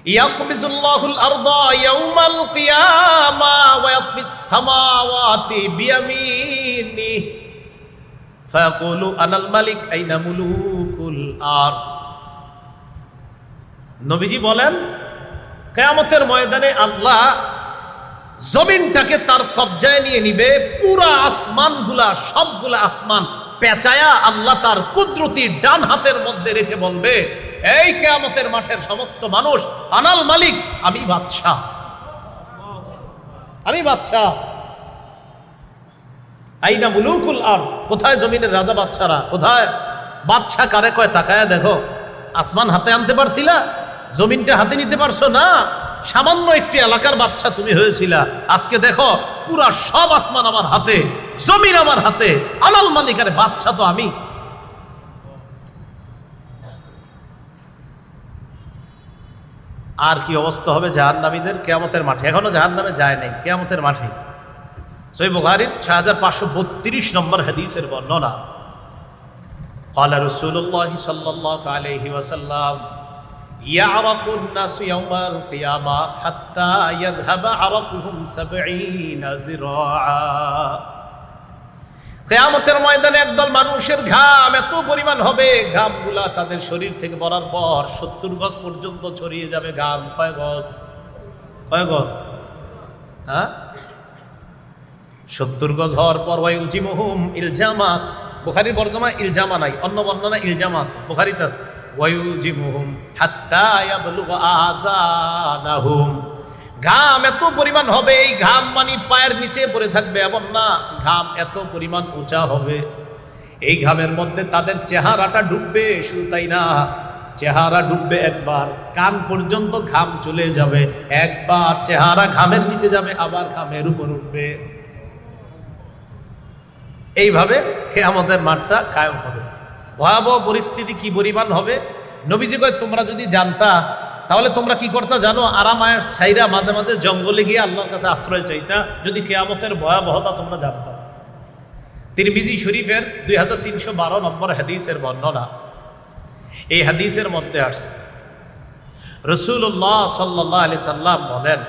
ইয়াকবিজুল্লাহুল আরদা ইয়াউমাল কিয়ামা ওয়া ইয়াতফিস সামাওয়াতি বিয়ামিনিহি ফায়াকুলু আনাল মালিক আইনা মুলুকুল আরদ। নবীজি বলেন, কিয়ামতের ময়দানে আল্লাহ জমিনটাকে তার কবজায় নিয়ে নিবে, পুরা আসমানগুলা, সবগুলা আসমান পেঁচায়া আল্লাহ তার কুদরতি ডান হাতের মধ্যে রেখে বলবে, এই কিয়ামতের মাঠের সমস্ত মানুষ, আনাল মালিক, আমি বাদশাহ, আমি বাদশাহ। আইনা মুলুকুল আরদ, কোথায় জমিনের রাজা বাদশারা, কোথায়? বাদশাহ কারে কয় তাকায়া দেখো। আসমান হাতে আনতে পারছিলা? জমিনটা হাতে নিতে পারছো না? সামান্য একটি এলাকার বাদশা তুমি হয়েছিলা, আজকে দেখো পুরা সব আসমান আমার হাতে, জমিন আমার হাতে, আনাল মালিক, আরে বাদশা তো আমি। আর কি অবস্থা হবে জাহান্নামীদের কিয়ামতের মাঠে? এখনো জাহান্নামে যায় নাই, কিয়ামতের মাঠে। সহিহ বুখারীর 6532 নম্বর হাদিসের বর্ণনা। ক্বালা রাসূলুল্লাহ সাল্লাল্লাহু আলাইহি ওয়াসাল্লাম, ইয়ারাকুন নাস ইয়াউমাল কিয়ামা হাত্তা ইয়াযহাবা আরাকুহুম 70 যিরাআ। কিয়ামতের ময়দানে একদল মানুষের ঘাম এত পরিমাণ হবে, ঘামগুলা তাদের শরীর থেকে পড়ার পর 70 গজ পর্যন্ত ছড়িয়ে যাবে ঘাম। কয় গজ? কয় গজ? হ্যাঁ, 70 গজ হওয়ার পর ওয়ায়ুলজিমুহুম ইলজামা, বুখারীর বর্ণনা ইলজামা নাই, অন্য বর্ণনা ইলজামা আছে, বুখারীতে আছে ওয়ায়ুলজিমুহুম হাত্তা ইয়াবলুগা আযানাহুম। ঘাম এত পরিমাণ হবে, এই ঘাম মানে পায়ের নিচে পড়ে থাকবে এমন না, ঘাম এত পরিমাণ উঁচা হবে, এই ঘামের মধ্যে তাদের চেহারাটা ডুববে। শুধু তাই না, চেহারা ডুববে একবার, কান পর্যন্ত ঘাম চলে যাবে, একবার চেহারা ঘামের নিচে যাবে, আবার ঘামের উপর উঠবে। এইভাবে কিয়ামতের মাঠটা কায়েম হবে। ভয়াবহ পরিস্থিতি কি পরিমাণ হবে, নবীজি কয়, তোমরা যদি জানতা তাহলে তোমরা কি করতে জানো? আরামায়ের ছাইরা মাঝে মাঝে জঙ্গলে গিয়ে আল্লাহর কাছে আশ্রয় চাইতা, যদি কিয়ামতের ভয়াবহতা তোমরা জানতা। তিরমিজি শরীফের 2312 নম্বর হাদিসের বর্ণনা। এই হাদিসের মধ্যে আসছে রাসূলুল্লাহ সাল্লাল্লাহু আলাইহি সাল্লাম বলেন,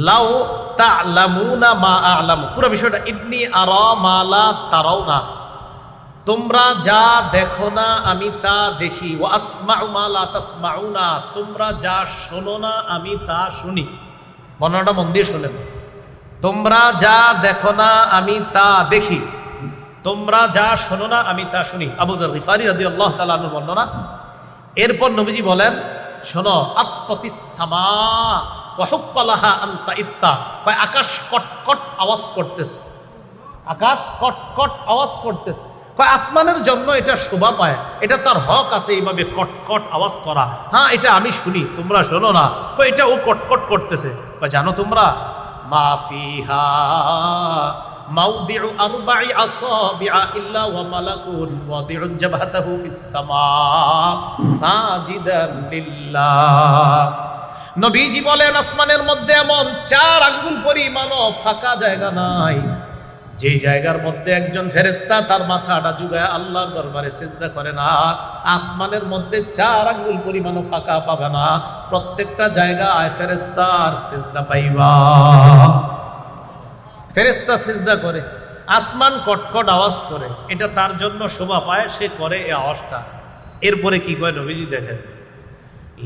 লাউ তা'লামুনা মা আ'লামু, পুরো বিষয়টা, ইন্নী আরা মা লা তারাউনা, তোমরা যা দেখো না আমি তা দেখি, ওয়া আসমাউ মা লা তাসমাউনা, তোমরা যা শোনো না আমি তা শুনি। বর্ণনাটা মন দিয়ে শোনেন, তোমরা যা দেখো না আমি তা দেখি, তোমরা যা শোনো না আমি তা শুনি। আবু যর গিফারি রাদিয়াল্লাহু তাআলা আনহু বর্ণনা। এরপর নবীজি বলেন, শোনো, আত্তাতিস সামা ওয়া হুক্কালাহা আনতা ইত্তা, কয় আকাশ কটকট আওয়াজ করতেছে, আকাশ কটকট আওয়াজ করতেছে, কয় আসমানের জন্য এটা শোভা পায়, এটা তার হক আছে এইভাবে কটকট আওয়াজ করা। হ্যাঁ, এটা আমি শুনি, তোমরা শোনো না। কয় এটা ও কটকট করতেছে। কয় জানো তোমরা, মা ফিহা মাউদিউ আরবা'i আসাবি'a ইল্লা ওয়া মালাকুন ওয়াদি'ুন জাবহাতাহু ফিস সামা সাজিদান লিল্লাহ। নবীজি বলেন, আসমানের মধ্যে এমন 4 আঙ্গুল পরিমাণও ফাঁকা জায়গা নাই, যে জায়গার মধ্যে একজন ফেরেশতা তার মাথাটা ঝুঁকায় আল্লাহর দরবারে সিজদা করে না। আসমানের মধ্যে 4 আঙ্গুল পরিমাণও ফাঁকা পাবে না, প্রত্যেকটা জায়গায় ফেরেশতার সিজদা পাইবা। ফেরেশতা সিজদা করে, আসমান কটকট আওয়াজ করে, এটা তার জন্য শোভা পায়, সে করে এই আওয়াজটা। এরপরে কি কয় নবীজি দেখেন,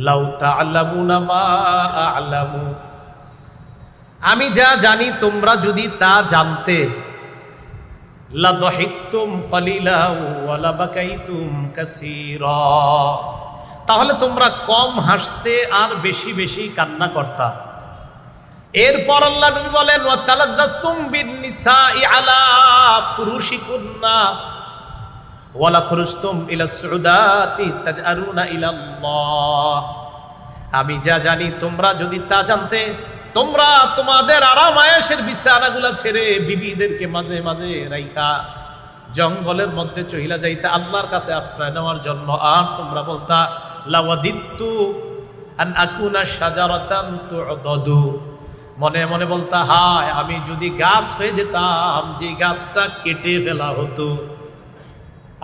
লাউ তা'লামুনা মা আ'লামু, আমি যা জানি তোমরা যদি তা জানতে, লা দাহিকতুম কালিলা ওয়া লা বাকাইতুম কাসীরা, তাহলে তোমরা কম হাসতে আর বেশি বেশি কান্না করতা। এরপর আল্লাহ নবী বলেন, ওয়া তালাদ্দাতুম বিন নিসাই আলা ফুরুশিকুন্না ওয়া লা খুরুজতুম ইলা সুউদাতি তাজআরুনা ইলাল্লাহ, আমি যা জানি তোমরা যদি তা জানতে, তোমরা তোমাদের আরাম আয়েশের বিছানাগুলা ছেড়ে বিবিদেরকে মাঝে মাঝে রাইখা জঙ্গলের মধ্যে চইলা যাইতা আল্লাহর কাছে আশ্রয় নেওয়ার জন্য, আর তোমরা বলতা লাওয়াদিত্তু আন আকুনা শাজারাতান তু'দাদু, মনে মনে বলতা, হায় আমি যদি গাছ হয়ে যেতাম, যে গাছটা কেটে ফেলা হতো,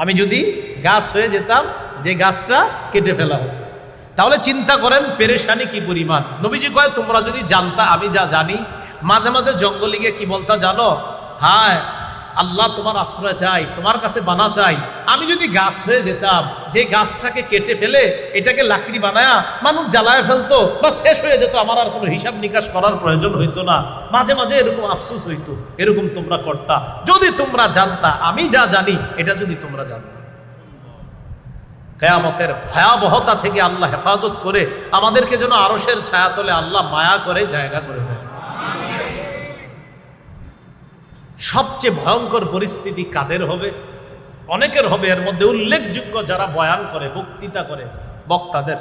আমি যদি গাছ হয়ে যেতাম, যে গাছটা কেটে ফেলা হতো। তাহলে চিন্তা করেন পেরেশানি কি পরিমাণ। নবীজি কয় তোমরা যদি জানতা আমি যা জানি। মাঝে মাঝে জঙ্গলে গিয়ে কি বলতা জানো? হায় আল্লাহ তোমার আশ্রয় চাই, তোমার কাছে বানা চাই। আমি যদি গাছ হয়ে যেতাম, যে গাছটাকে কেটে ফেলে এটাকে লাকড়ি বানায়া মানুষ জ্বালায় ফেলতো বা শেষ হয়ে যেত, আমার আর কোনো হিসাব নিকাশ করার প্রয়োজন হইতো না। মাঝে মাঝে এরকম আফসোস হইতো, এরকম তোমরা করতা যদি তোমরা জানতা আমি যা জানি, এটা যদি তোমরা জানতা। কিয়ামতের ভয়াবহতা থেকে আল্লাহ হেফাজত করে আমাদেরকে যেন আরশের ছায়াতলে আল্লাহ মায়া করে জায়গা করে দেয়। সবচেয়ে ভয়ঙ্কর পরিস্থিতি কাদের হবে? অনেকের হবে। এর মধ্যে উল্লেখযোগ্য যারা বয়ান করে, বক্তৃতা করে, বক্তাদের।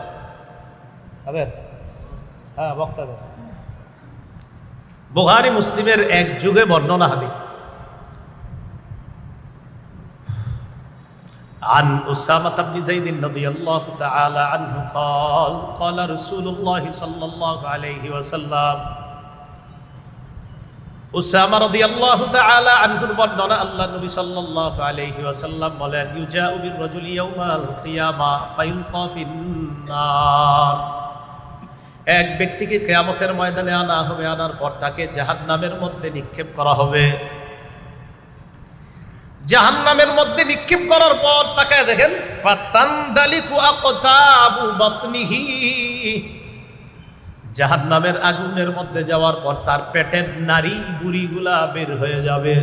বক্তাদের। বুখারী মুসলিমের এক যুগে বর্ণনা হাদিস। عن أسامة بن زيد رضي الله تعالى عنه قال قال رسول الله صلى الله عليه وسلم উসামা রাদিয়াল্লাহু তাআলা আনহুর বর্ণনা, আল্লাহ নবী সাল্লাল্লাহু আলাইহি ওয়াসাল্লাম বলেন ইউজাউ বির রাজুলি ইয়াউমাল কিয়ামা ফায়ুলকা ফিন্নার। এক ব্যক্তিকে কিয়ামতের ময়দানে আনা হবে, আনার পর তাকে জাহান্নামের মধ্যে নিক্ষেপ করা হবে। জাহান্নামের মধ্যে নিক্ষেপ করার পর তাকে দেখেন ফাতানদালিকু আকতাবু বাতনিহি। জাহান্নামের আগুনের মধ্যে যাওয়ার পর তার পেটের নারী বুড়িগুলা বের হয়ে যাবে।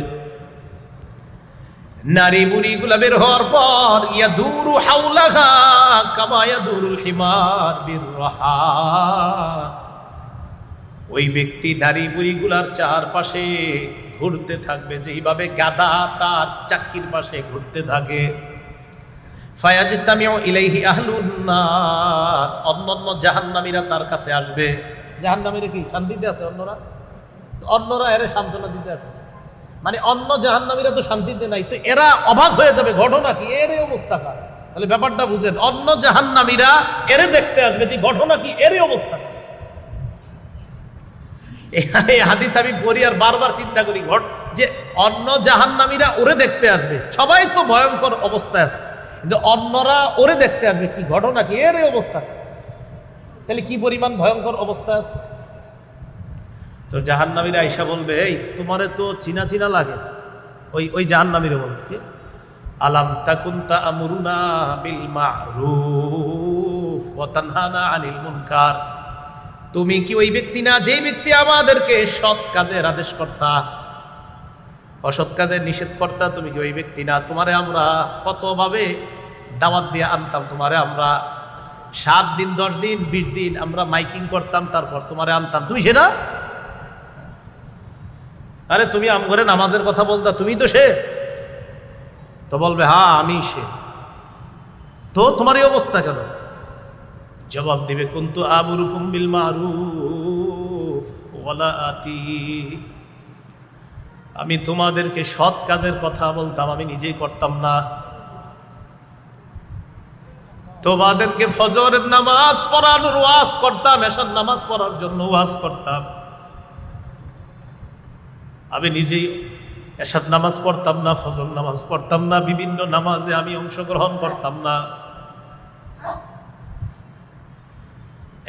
নারী বুড়িগুলা বের হওয়ার পর ইয়াদুরু হাওলাহা কামা ইয়াদুরুল হিমার বিররাহা। ওই ব্যক্তি নারী বুড়িগুলার চারপাশে ঘুরতে থাকবে যেইভাবে গাধা তার চাক্কির পাশে ঘুরতে থাকে। ফায়াজতামিউ ইলাইহি আহলুন নার। অন্যান্য জাহান্নামীরা তার কাছে আসবে। জাহান্নামীরা কি শান্তিতে আছে? অন্যরা এর সান্ত্বনা দিতে আসে। মানে অন্য জাহান্নামীরা তো শান্তিতে নাই, তো এরা অবাক হয়ে যাবে, ঘটনা কি, এর অবস্থা কার। তাহলে ব্যাপারটা বুঝেন, অন্য জাহান্নামীরা এরে দেখতে আসবে যে ঘটনা কি, এর অবস্থা। এই হাদিস আমি পড়ি আর বারবার চিন্তা করি যে অন্য জাহান্নামীরা ওরে দেখতে আসবে। সবাই তো ভয়ঙ্কর অবস্থায় আছে, কিন্তু অন্যরা ওরে দেখতে আসবে, কি ঘটনা কি, এর অবস্থা। তাহলে কি পরিমাণ ভয়ঙ্কর অবস্থা আছে। তো জাহান্নামীরা আয়েশা বলবে এই তোমারে তো চিনা চিনা লাগে। ওই জাহান্নামীরা বলবে আলাম তাকুন তা'মুরুনা বিল মা'রুফ ওয়া তানহানা আনিল মুনকার। তুমি কি ওই ব্যক্তি না যেই ব্যক্তি আমাদেরকে সৎ কাজের আদেশ করতা, অসৎ কাজের নিষেধ করতা? তুমি কি ওই ব্যক্তি না? তোমারে আমরা কতভাবে দাওয়াত দিয়ে আনতাম, তোমারে আমরা 7 দিন 10 দিন 20 দিন আমরা মাইকিং করতাম, তারপর তোমারে আনতাম, তুমি সেটা? আরে তুমি আমগরে নামাজের কথা বলতা, তুমি তো সে। তো বলবে হ্যাঁ আমি সে। তো তোমার এই অবস্থা কেন? জবাব দিবে কুনতু আমুরুকুম বিল মারুফ ওয়ালা আতি। আমি তোমাদেরকে সৎ কাজের কথা বলতাম, আমি নিজেই করতাম না। তোমাদেরকে ফজরের নামাজ পড়ানোর ওয়াজ করতাম, এশার নামাজ পড়ার জন্য ওয়াজ করতাম, আমি নিজেই এশার নামাজ পড়তাম না, ফজর নামাজ পড়তাম না, বিভিন্ন নামাজে আমি অংশগ্রহণ করতাম না।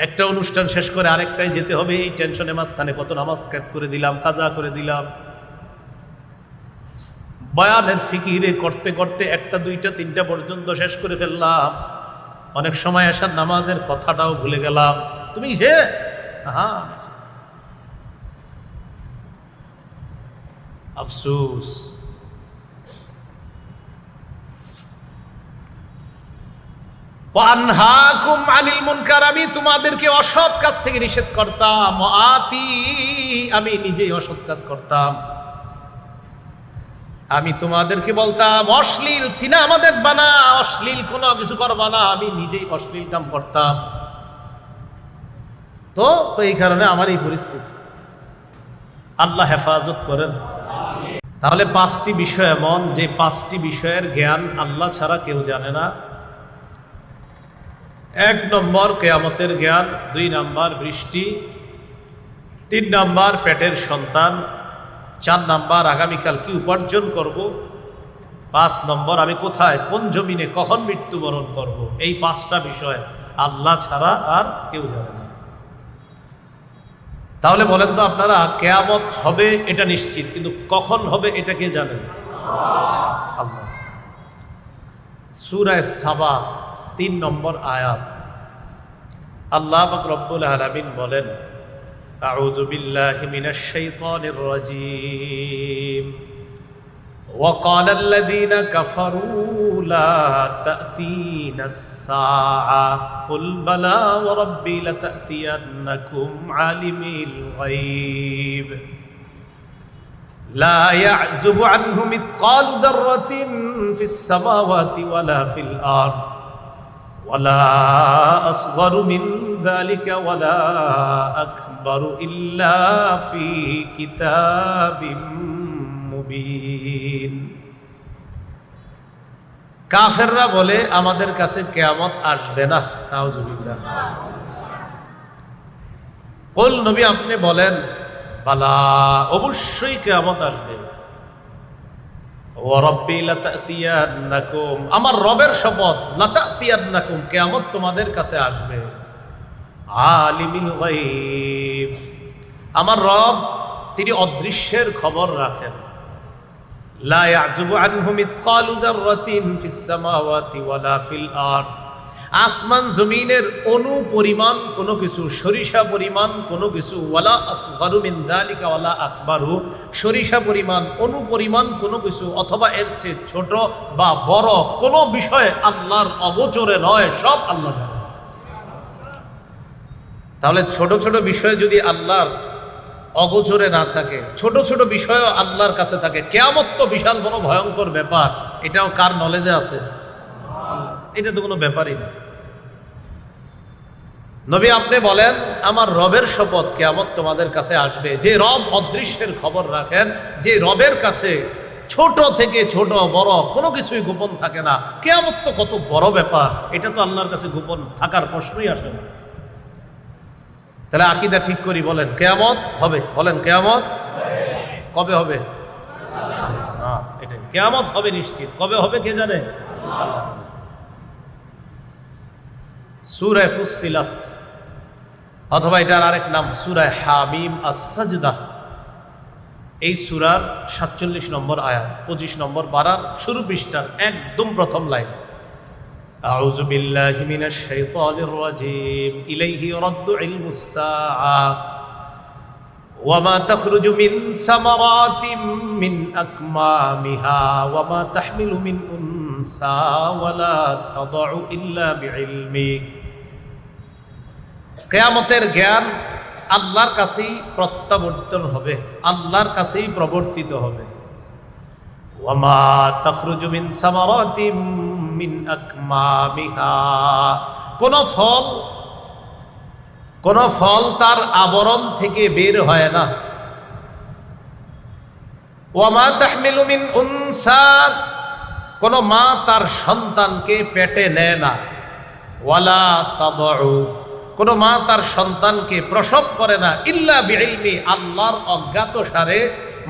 একটা অনুষ্ঠান শেষ করে আরেকটাই যেতে হবে, এই টেনশনে মাঝখানে কত নামাজ ক্যাপ করে দিলাম, কাজা করে দিলাম। বয়ানের ফিকিরে করতে করতে 1টা 2টা 3টা পর্যন্ত শেষ করে ফেললাম। অনেক সময় এশার নামাজের কথাটাও ভুলে গেলাম। তুমি সে? হ্যাঁ, আফসোস। ওয়ানহাকুম আনিল মুনকার। আমি তোমাদেরকে অসৎ কাজ থেকে নিষেধ করতাম। আতি, আমি নিজেই অসৎ কাজ করতাম। আমি তোমাদেরকে বলতাম অশ্লীল সিনেমা দেখবা না, অশ্লীল কোনো কিছু করবা না, আমি নিজেই অশ্লীল কাম করতাম। তো এই কারণে আমার এই পরিস্থিতি। আল্লাহ হেফাজত করেন। তাহলে 5টি বিষয় এমন যে 5টি বিষয়ের জ্ঞান আল্লাহ ছাড়া কেউ জানে না। 1 নম্বর কিয়ামতের জ্ঞান, 2 নম্বর বৃষ্টি, 3 নম্বর পেটের সন্তান, 4 নম্বর আগামীকাল কি উপার্জন করব, 5 নম্বর আমি কোথায় কোন জমিনে কখন মৃত্যুবরণ করব। এই 5টা বিষয় আল্লাহ ছাড়া আর কেউ জানে না। তাহলে বলেন তো আপনারা, কিয়ামত হবে এটা নিশ্চিত, কিন্তু কখন হবে এটা কে জানেন? আল্লাহ। সূরা সাবা 3 নম্বর আয়াত, আল্লাহ পাক রব্বুল আলামিন বলেন, আউযু বিল্লাহি মিনাশ শাইতানির রাজীম وقال الذين كفروا لا تأتينا الساعة قل بلى وربي لتأتينكم عالم الغيب لا يعزب عنه مثقال ذرة في السماوات ولا في الأرض ولا أصغر من ذلك ولا أكبر إلا في كتاب মুবিন। কাফেররা বলে আমাদের কাছে কিয়ামত আসবে না, নাউজুবিল্লাহ। কুল, নবী আপনি বলেন, বালা, অবশ্যই কিয়ামত আসবে। ওয়া রাব্বি লাতাতিয়ান্নাকুম, আমার রবের শপথ, লাতাতিয়ান্নাকুম, কিয়ামত তোমাদের কাছে আসবে। আলিমুল গায়ব, আমার রব তিনি অদৃশ্যের খবর রাখেন। লা ইয়াযুবু আনহু মিথকালু যাররাতিন ফিস সামাওয়াতি ওয়ালা ফিল আরদ, আসমান জমিনের অণু পরিমাণ কোনো কিছু, সরিষা পরিমাণ কোনো কিছু, ওয়ালা আসগারু মিন যালিকা ওয়ালা আকবারু, সরিষা পরিমাণ, অণু পরিমাণ কোনো কিছু, অথবা এর চেয়ে ছোট বা বড় কোনো বিষয় আল্লাহর অগোচরে নয়, সব আল্লাহ জানেন। তাহলে ছোট ছোট বিষয় যদি আল্লাহর অগোচরে না থাকে, ছোট ছোট বিষয়ও আল্লাহর কাছে থাকে, কিয়ামত তো বিশাল বড় ভয়ঙ্কর ব্যাপার, এটাও কার নলেজে আছে? এটা তো কোনো ব্যাপারই না। নবী আপনি বলেন, আমার রবের শপথ, কিয়ামত তোমাদের কাছে আসবে। যে রব অদৃশ্যের খবর রাখেন, যে রবের কাছে ছোট থেকে ছোট বড় কোনো কিছুই গোপন থাকে না, কিয়ামত তো কত বড় ব্যাপার, এটা তো আল্লাহর কাছে গোপন থাকার প্রশ্নই আসে না। তাহলে আকীদা ঠিক করি, বলেন কিয়ামত হবে, বলেন কিয়ামত কবে হবে? না, এটাই, কিয়ামত হবে নিশ্চিত। কবে হবে কে জানে? সূরা ফুসসিলাত, অথবা এটার আরেক নাম সূরা হামিম আস-সাজদা, এই সূরার 47 নম্বর আয়াত, 25 নম্বর পারার শুরু পৃষ্ঠার একদম প্রথম লাইন, আউযু বিল্লাহি মিনাশ শাইতানির রাজীম ইলাইহি ইউরাদ্দু ইলমুস সাআ ওয়া মা তাখরুজু মিন সামারাতিন মিন আকমামিহা ওয়া মা তাহমিলু মিন উনসা ওয়া লা তাদউ ইল্লা বিইলমি। কিয়ামতের জ্ঞান আল্লাহর কাছেই প্রত্যাবর্তন হবে, আল্লাহর কাছেই প্রবর্তিত হবে। ওয়া মা তাখরুজু মিন সামারাতিন মিন আকমামিহা, কোন ফল তার আবরণ থেকে বের হয় না। ওয়া মা তাহমিলু মিন উনসা, কোন মা তার সন্তানকে পেটে নেয় না। ওয়ালা তাদউ, কোন মা তার সন্তানকে প্রসব করে না। ইল্লা বিইলমি, আল্লাহর অজ্ঞাত সারে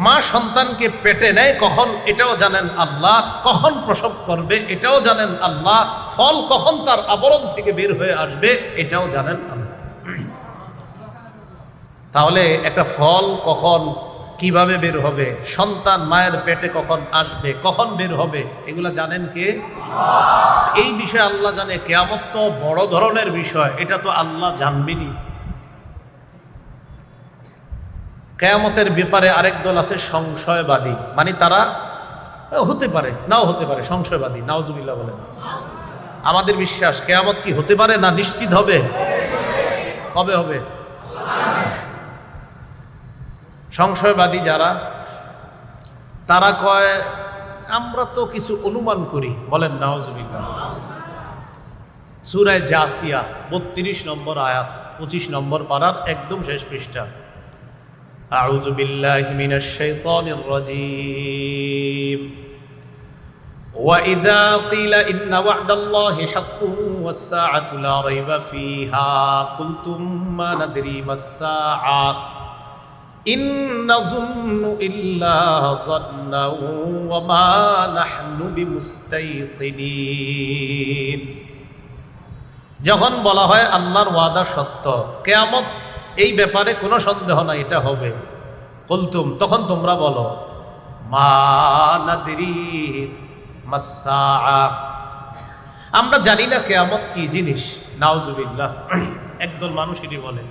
মা সন্তানকে পেটে নেয় কখন এটাও জানেন আল্লাহ, কখন প্রসব করবে এটাও জানেন আল্লাহ, ফল কখন তার আবরণ থেকে বের হয়ে আসবে এটাও জানেন আল্লাহ। তাহলে একটা ফল কখন কিভাবে বের হবে, সন্তান মায়ের পেটে কখন আসবে, কখন বের হবে, এগুলা জানেন কে? এই বিষয়ে আল্লাহ জানে। কিয়ামত তো বড় ধরনের বিষয়, এটা তো আল্লাহ জানবেনই। কিয়ামতের ব্যাপারে আরেক দল আছে সংশয়বাদী, মানে তারা হতে পারে নাও হতে পারে, সংশয়বাদী, নাউজুবিল্লাহ বলেন। আমাদের বিশ্বাস কিয়ামত কি হতে পারে না নিশ্চিত হবে। কবে হবে? সংশয়বাদী যারা, তারা কয় আমরা তো কিছু অনুমান করি, বলেন নাউজুবিল্লাহ। সূরা জাসিয়া 32 নম্বর আয়াত, 25 নম্বর পারার একদম শেষ পৃষ্ঠা, আউযু বিল্লাহি মিনাশ শাইতানির রাজীম ওয়া ইযা ক্বিলা ইন্না ওয়া'দাল্লাহি হাক্কুন ওয়াস সাআতু লা রাইবা ফিহা কুলতুম মা নাদরি মাস সাআ ইন নাযুন্নু ইল্লা যান্না ওয়া মা নাহনু বিমুস্তাইকিনিন। যখন বলা হয় আল্লাহর ওয়াদা সত্য, কিয়ামত এই ব্যাপারে কোনো সন্দেহ নাই এটা হবে, কুলতুম তখন তোমরা বলো মা নাদরি মাসসাআ, আমরা জানি না কিয়ামত কি জিনিস। নাউজুবিল্লাহ, একদল মানুষ এটি বলে।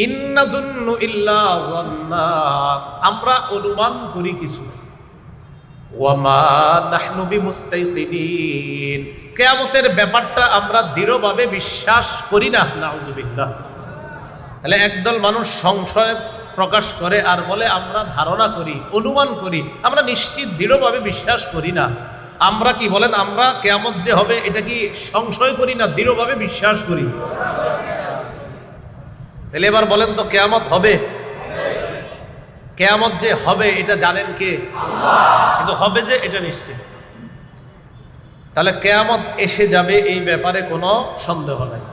ইন্না যুন্নু ইল্লা যান্না, আমরা অনুমান করি কিছু। ওয়া মা নাহনু বিমুস্তাইকিনিন, কিয়ামতের ব্যাপারটা আমরা দৃঢ়ভাবে বিশ্বাস করি না। নাউজুবিল্লাহ। তাহলে একদল মানুষ সংশয় প্রকাশ করে আর বলে আমরা ধারণা করি, অনুমান করি, আমরা নিশ্চিত দৃঢ়ভাবে বিশ্বাস করি না। আমরা কি বলেন, আমরা কিয়ামত যে হবে এটা কি সংশয় করি না দৃঢ়ভাবে বিশ্বাস করি? তাহলে এবার বলেন তো কিয়ামত হবে? কিয়ামত যে হবে এটা জানেন কে? আল্লাহ। কিন্তু হবে যে এটা নিশ্চিত। তাহলে কিয়ামত এসে যাবে এই ব্যাপারে কোনো সন্দেহ নাই।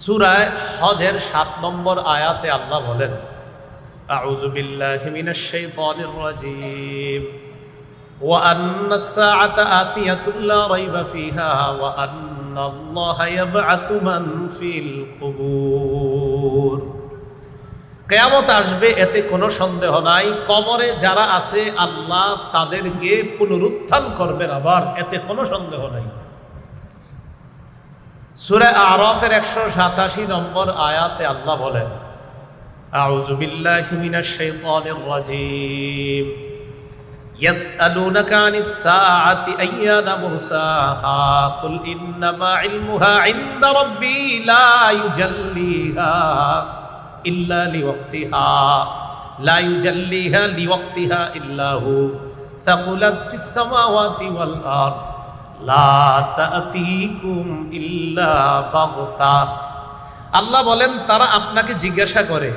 সূরা হজের 7 নম্বর আয়াতে আল্লাহ বলেন আউযু বিল্লাহি মিনাশ শাইতানির রাজীম ওয়া আন্নাস সাআতা আতিয়াতুল লা রাইবা ফিহা ওয়া আন্নাল্লাহা ইয়াবআতু মান ফিল কুবুর। কিয়ামত আসবে এতে কোনো সন্দেহ নাই, কবরে যারা আছে আল্লাহ তাদেরকে পুনরুত্থান করবেন, আবার এতে কোনো সন্দেহ নাই। সূরা আরাফের 187 নম্বর আয়াতে আল্লাহ বলেন আউযু বিল্লাহি মিনাশ শাইতানির রাজীম ইয়াসআলুনাকা আনিস সাআতি আইয়ানা মুরসাহা কুল ইন্নামা ইলমুহা ইনদা রাব্বি লা ইউজাল্লিহা ইল্লা লিওয়াক্তিহা লা ইউজাল্লিহা লিওয়াক্তিহা ইল্লা হু সাকুলাত ফিস সামাওয়াতি ওয়াল আরদ লা তা'তিকুম ইল্লা বাগতা। আল্লাহ বলেন তারা আপনাকে জিজ্ঞাসা করে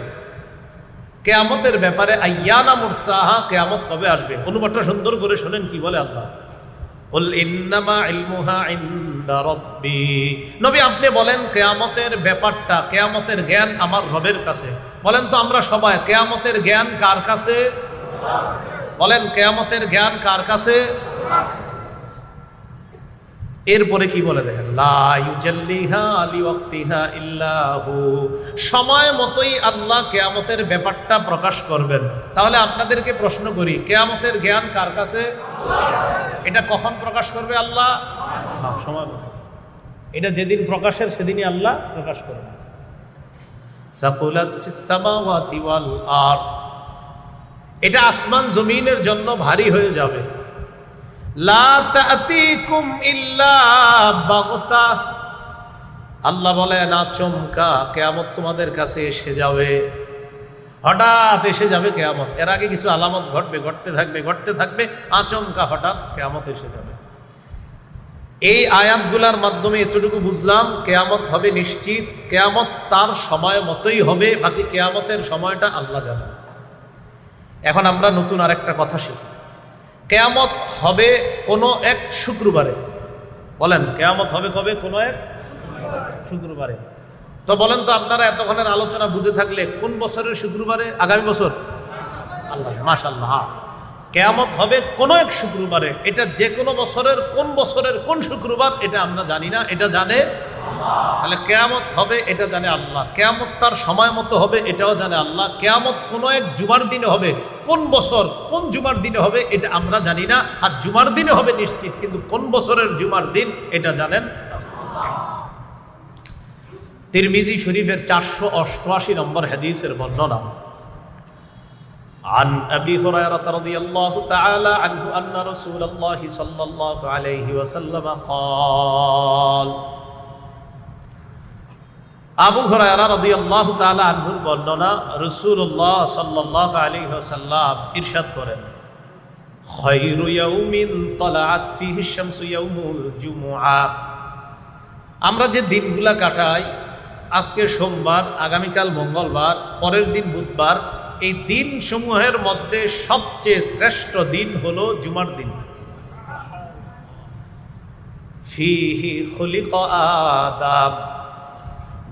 কিয়ামতের ব্যাপারে, আইয়ানা মুরসাহা, কিয়ামত কবে আসবে। অনুবাদটা সুন্দর করে শুনেন কি বলে আল্লাহ, কুল ইন্নামা ইলমুহা ইনদা রাব্বি, নবী আপনি বলেন কিয়ামতের ব্যাপারটা, কিয়ামতের জ্ঞান আমার রবের কাছে। বলেন তো আমরা সবাই কিয়ামতের জ্ঞান কার কাছে? বলেন কিয়ামতের জ্ঞান কার কাছে? এরপরে কি বলে দেখেন, লা ইউজাল্লিহা লিওয়াক্তিহা ইল্লা হু, সময় মতোই আল্লাহ কিয়ামতের ব্যাপারটা প্রকাশ করবেন। তাহলে আপনাদেরকে প্রশ্ন করি, কিয়ামতের জ্ঞান কার কাছে? এটা কখন প্রকাশ করবে আল্লাহ? সময় মতো। এটা যেদিন প্রকাশের সেদিনই আল্লাহ প্রকাশ করবেন। সাকুলাত ফিস সামাওয়াতি ওয়াল আরদ, এটা আসমান জমিনের জন্য ভারী হয়ে যাবে। লা তা'তিকুম ইল্লা বাগতা, আল্লাহ বলে না চমকা, কিয়ামত তোমাদের কাছে এসে যাবে, হঠাৎ এসে যাবে কিয়ামত। এর আগে কিছু আলামত ঘটবে, ঘটতে থাকবে, আচমকা হঠাৎ কিয়ামত এসে যাবে। এই আয়াতগুলোর মাধ্যমে এতটুকু বুঝলাম কিয়ামত হবে নিশ্চিত, কিয়ামত তার সময় মতোই হবে, বাকি কিয়ামতের সময়টা আল্লাহ জানেন। এখন আমরা নতুন আরেকটা কথা শিখি, কিয়ামত হবে কোনো এক শুক্রবারে। বলেন কিয়ামত হবে কবে? কোনো এক শুক্রবারে। তো বলেন তো আপনারা এতক্ষণের আলোচনা বুঝে থাকলে কোন বছরের শুক্রবারে? আগামী বছর? আল্লাহ, মাশাআল্লাহ। কিয়ামত হবে কোনো এক শুক্রবারে। এটা যে কোনো বছরের কোন বছরের কোন শুক্রবার এটা আমরা জানি না, এটা জানে আল্লাহ। তাহলে কিয়ামত হবে এটা জানে আল্লাহ, কিয়ামত তার সময় মতো হবে এটাও জানে আল্লাহ। কিয়ামত কোনো এক জুমার দিনে হবে, কোন বছর কোন জুমার দিনে হবে এটা আমরা জানি না। আর জুমার দিনে হবে নিশ্চিত, কিন্তু কোন বছরের জুমার দিন এটা জানেন আল্লাহ। তিরমিজি শরীফের 488 নম্বর হাদিসের বর্ণনা, عن أبي هريرة رضي الله تعالى عنه أن رسول الله صلى الله عليه وسلم قال, আবু হুরায়রা রাদিয়াল্লাহু তাআলা আনহুর বর্ণনা, রাসূলুল্লাহ সাল্লাল্লাহু আলাইহি ওয়াসাল্লাম ইরশাদ করেন, খায়রু ইয়াউমিন তালাআত ফিহি আশ-শামসু ইয়াউমুল জুমআ। আমরা যে দিনগুলা কাটাই, আজকে সোমবার, আগামীকাল মঙ্গলবার, পরের দিন বুধবার, এই দিন সমূহের মধ্যে সবচেয়ে শ্রেষ্ঠ দিন হলো জুমার দিন। ফিহি খুলিকা আদম,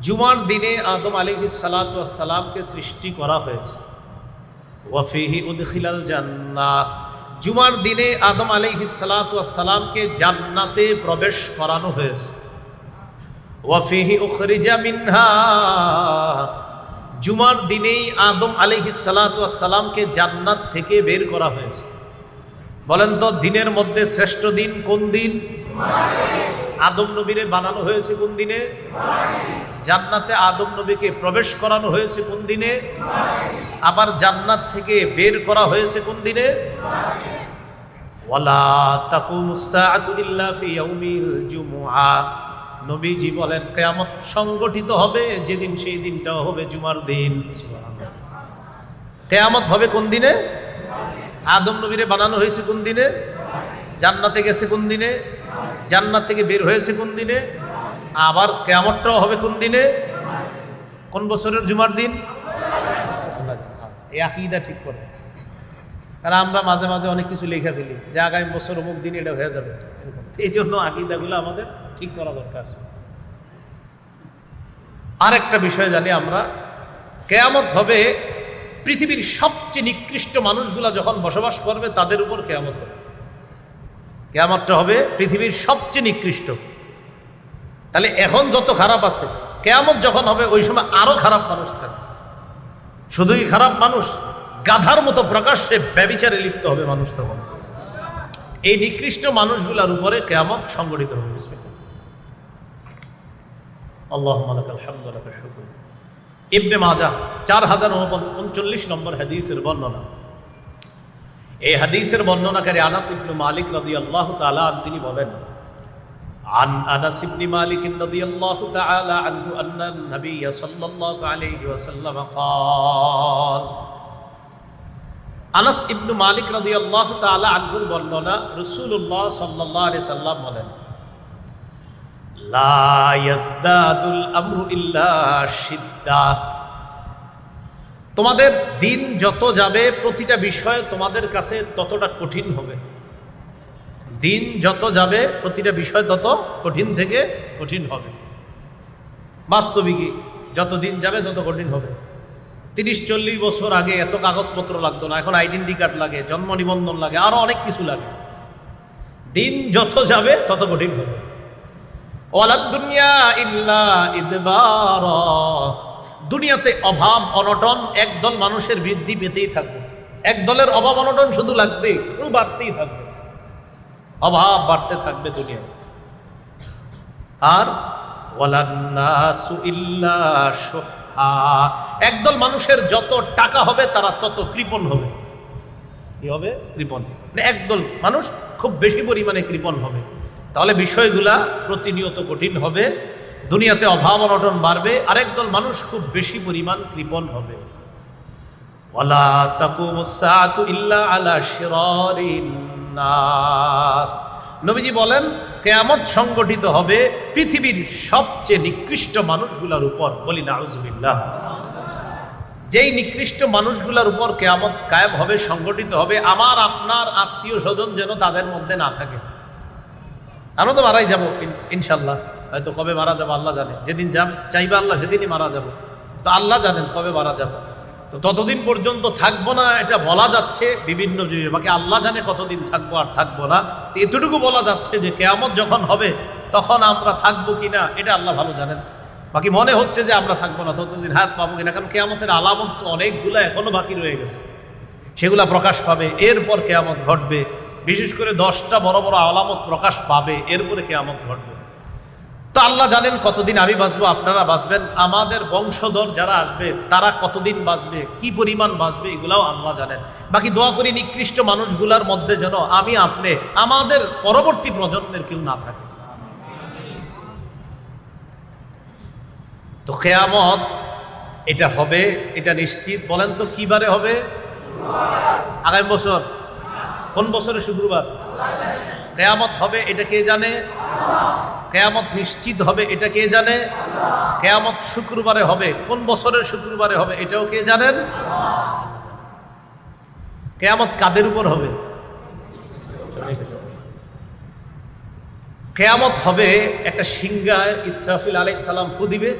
জুমার দিনে আদম আলাইহিস সালাতু ওয়াস সালামকে সৃষ্টি করা হয়েছে। ওয়া ফিহি উদখিলাল জান্নাহ, জুমার দিনে আদম আলাইহিস সালাতু ওয়াস সালামকে জান্নাতে প্রবেশ করানো হয়েছে। ওয়া ফিহি উখরিজা মিনহা, জুমার দিনেই আদম আলাইহিস সালাতু ওয়াস সালামকে জান্নাত থেকে বের করা হয়েছে। বলেন তো দিনের মধ্যে শ্রেষ্ঠ দিন কোন দিন? আদম নবীরে বানানো হয়েছে কোন দিনে? জান্নাতে আদম নবীকে প্রবেশ করানো হয়েছে কোন দিনে? আবার জান্নাত থেকে বের করা হয়েছে কোন দিনে? ওয়ালা তাকুমুস সাআতু ইল্লা ফি ইয়াউমিল জুমআ, নবীজি বলেন কিয়ামত সংগঠিত হবে যেদিন, সেই দিনটাও হবে জুমার দিন। কিয়ামত হবে কোন দিনে? আদম নবীরে বানানো হয়েছে কোন দিনে? জান্নাতে গেছে কোন দিনে? জান্নাত থেকে বের হয়েছে কোন দিনে? আবার কিয়ামতটাও হবে কোন দিনে? কোন বছরের জুমার দিন? এই আকীদা ঠিক করে। আর আমরা মাঝে মাঝে অনেক কিছু লেখা ফেলি যে আগামী বছর অমুক দিন এটা হয়ে যাবে, এই জন্য আকীদাগুলো আমাদের ঠিক করা দরকার। আরেকটা বিষয় জানি আমরা, কিয়ামত হবে পৃথিবীর সবচেয়ে নিকৃষ্ট মানুষগুলা যখন বসবাস করবে তাদের উপর কিয়ামত হবে। কিয়ামতটা হবে পৃথিবীর সবচেয়ে নিকৃষ্ট। তাহলে এখন যত খারাপ আছে, কিয়ামত যখন হবে ওই সময় আরো খারাপ মানুষ থাকবে। শুধুই খারাপ মানুষ, গাধার মতো প্রকাশ্যে ব্যভিচারে লিপ্ত হবে মানুষ তখন। এই নিকৃষ্ট মানুষগুলার উপরে কিয়ামত সংগঠিত হবে। বিসমিল্লাহ, আল্লাহুম্মা লাকাল হামদু ওয়া লাকাশ শুকর। ইবনে মাজাহ 4039 নম্বর হাদিসের বর্ণনা। এই হাদিসের বর্ণনাকারী আনাস ইবনে মালিক রাদিয়াল্লাহু তাআলা আনহু, তিনি বলেন, عن أنس بن مالك رضي الله تعالى عنه أن النبي صلى الله عليه وسلم قال, আনাস ইবনে মালিক রাদিয়াল্লাহু তাআলা আনহুর বর্ণনা, রাসূলুল্লাহ সাল্লাল্লাহু আলাইহি সাল্লাম বলেন, লা ইয়াজদাদুল আমরু ইল্লা শিদ্দাহ, তোমাদের দিন যত যাবে প্রতিটা বিষয় তোমাদের কাছে ততটা কঠিন হবে। দিন যত যাবে প্রতিটা বিষয় তত কঠিন থেকে কঠিন হবে। বাস্তবিকই যত দিন যাবে তত কঠিন হবে। 30-40 বছর আগে এত কাগজপত্র লাগতো না, এখন আইডেন্টি কার্ড লাগে, জন্ম নিবন্ধন লাগে, আরো অনেক কিছু লাগে। দিন যত যাবে তত কঠিন হবে। ওয়ালাদ দুনিয়া ইল্লা ইদবারা, দুনিয়াতে অভাব অনটন একদল মানুষের বৃদ্ধি পেতেই থাকবে। এক দলের অভাব অনটন শুধু লাগবে, খুব বাড়তেই থাকবে, অভাব বাড়তে থাকবে দুনিয়া। আর ওয়ালান নাসু ইল্লা শুহা, একদল মানুষের যত টাকা হবে তারা তত কৃপণ হবে। কি হবে? কৃপণ। একদল মানুষ খুব বেশি পরিমাণে কৃপণ হবে। তাহলে বিষয়গুলা প্রতিনিয়ত কঠিন হবে, দুনিয়াতে অভাব অনটন বাড়বে, আরেকদল মানুষ খুব বেশি পরিমাণ কৃপণ হবে। ওয়ালা তাকুমুস সাআতু ইল্লা আলা শিরারিন নাস, নবীজি বলেন কিয়ামত সংগঠিত হবে পৃথিবীর সবচেয়ে নিকৃষ্ট মানুষগুলোর উপর। বলি নাউজুবিল্লাহ। যেই নিকৃষ্ট মানুষগুলোর উপর কিয়ামত কায়েম হবে, সংগঠিত হবে, আমার আপনার আত্মীয় স্বজন যেন তাদের মধ্যে না থাকে। আমরা তো মারাই যাব ইনশাল্লাহ, হয়তো কবে মারা যাবো আল্লাহ জানে, যেদিন চাইবে আল্লাহ সেদিনই মারা যাব। তো আল্লাহ জানেন কবে মারা যাব, তো ততদিন পর্যন্ত থাকবো না এটা বলা যাচ্ছে বিভিন্ন জিনিস, বাকি আল্লাহ জানে কতদিন থাকবো আর থাকবো না। এতটুকু বলা যাচ্ছে যে কিয়ামত যখন হবে তখন আমরা থাকবো কিনা এটা আল্লাহ ভালো জানেন। বাকি মনে হচ্ছে যে আমরা থাকবো না, ততদিন হায়াত পাবো কিনা, কারণ কিয়ামতের আলামত তো অনেকগুলো এখনো বাকি রয়ে গেছে, সেগুলা প্রকাশ পাবে, এরপর কিয়ামত ঘটবে। বিশেষ করে 10টা বড় বড় আলামত প্রকাশ পাবে, এরপরে কিয়ামত ঘটবে। তো আল্লাহ জানেন কতদিন আমি বাঁচবো, আপনারা বাঁচবেন, আমাদের বংশধর যারা আসবে তারা কতদিন বাঁচবে, কি পরিমাণ বাঁচবে, এগুলাও আল্লাহ জানেন। বাকি দোয়া করি নিকৃষ্ট মানুষগুলার মধ্যে যেন আমি আপনি, আমাদের পরবর্তী প্রজন্মের কেউ না থাকে। তো কিয়ামত এটা হবে, এটা নিশ্চিত। বলেন তো কি বারে হবে? আগামী বছর। কোন বছরে? শুক্রবার। কিয়ামত হবে এটা কে জানে? কিয়ামত নিশ্চিত হবে এটা কে জানে? কিয়ামত শুক্রবারে হবে। কোন বছরের শুক্রবারে হবে এটাও কে জানেন? কিয়ামত কাদের উপর হবে? কিয়ামত হবে একটা সিংহায় ইসরাফিল আলাইহিস সালাম ফু দিবে,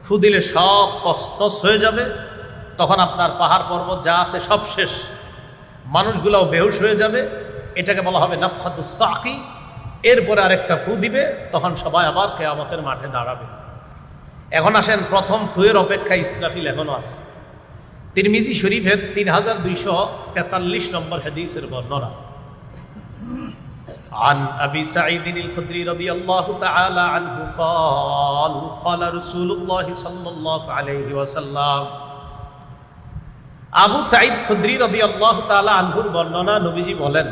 ফু দিলে সব তছনছ হয়ে যাবে। তখন আপনার পাহাড় পর্বত যা আছে সব শেষ, মানুষগুলাও বেহুশ হয়ে যাবে। এটাকে বলা হবে নাফখাতুস সাকি। এরপরে আরেকটা ফু দিবে, তখন সবাই আবার কিয়ামতের মাঠে দাঁড়াবে। এখন আসেন, প্রথম ফুয়ের অপেক্ষায় ইসরাফিল এখনো আছে। তিরমিজি শরীফের 3243 নম্বর হাদিসের বর্ণনা। عن أبي سعيد الخدري رضي الله تعالى عنه قال قال رسول الله صلى الله عليه وسلم আবু সাঈদ খুদরি রাদিয়াল্লাহু তাআলা আনহুর বর্ণনা, নবীজি বলেন,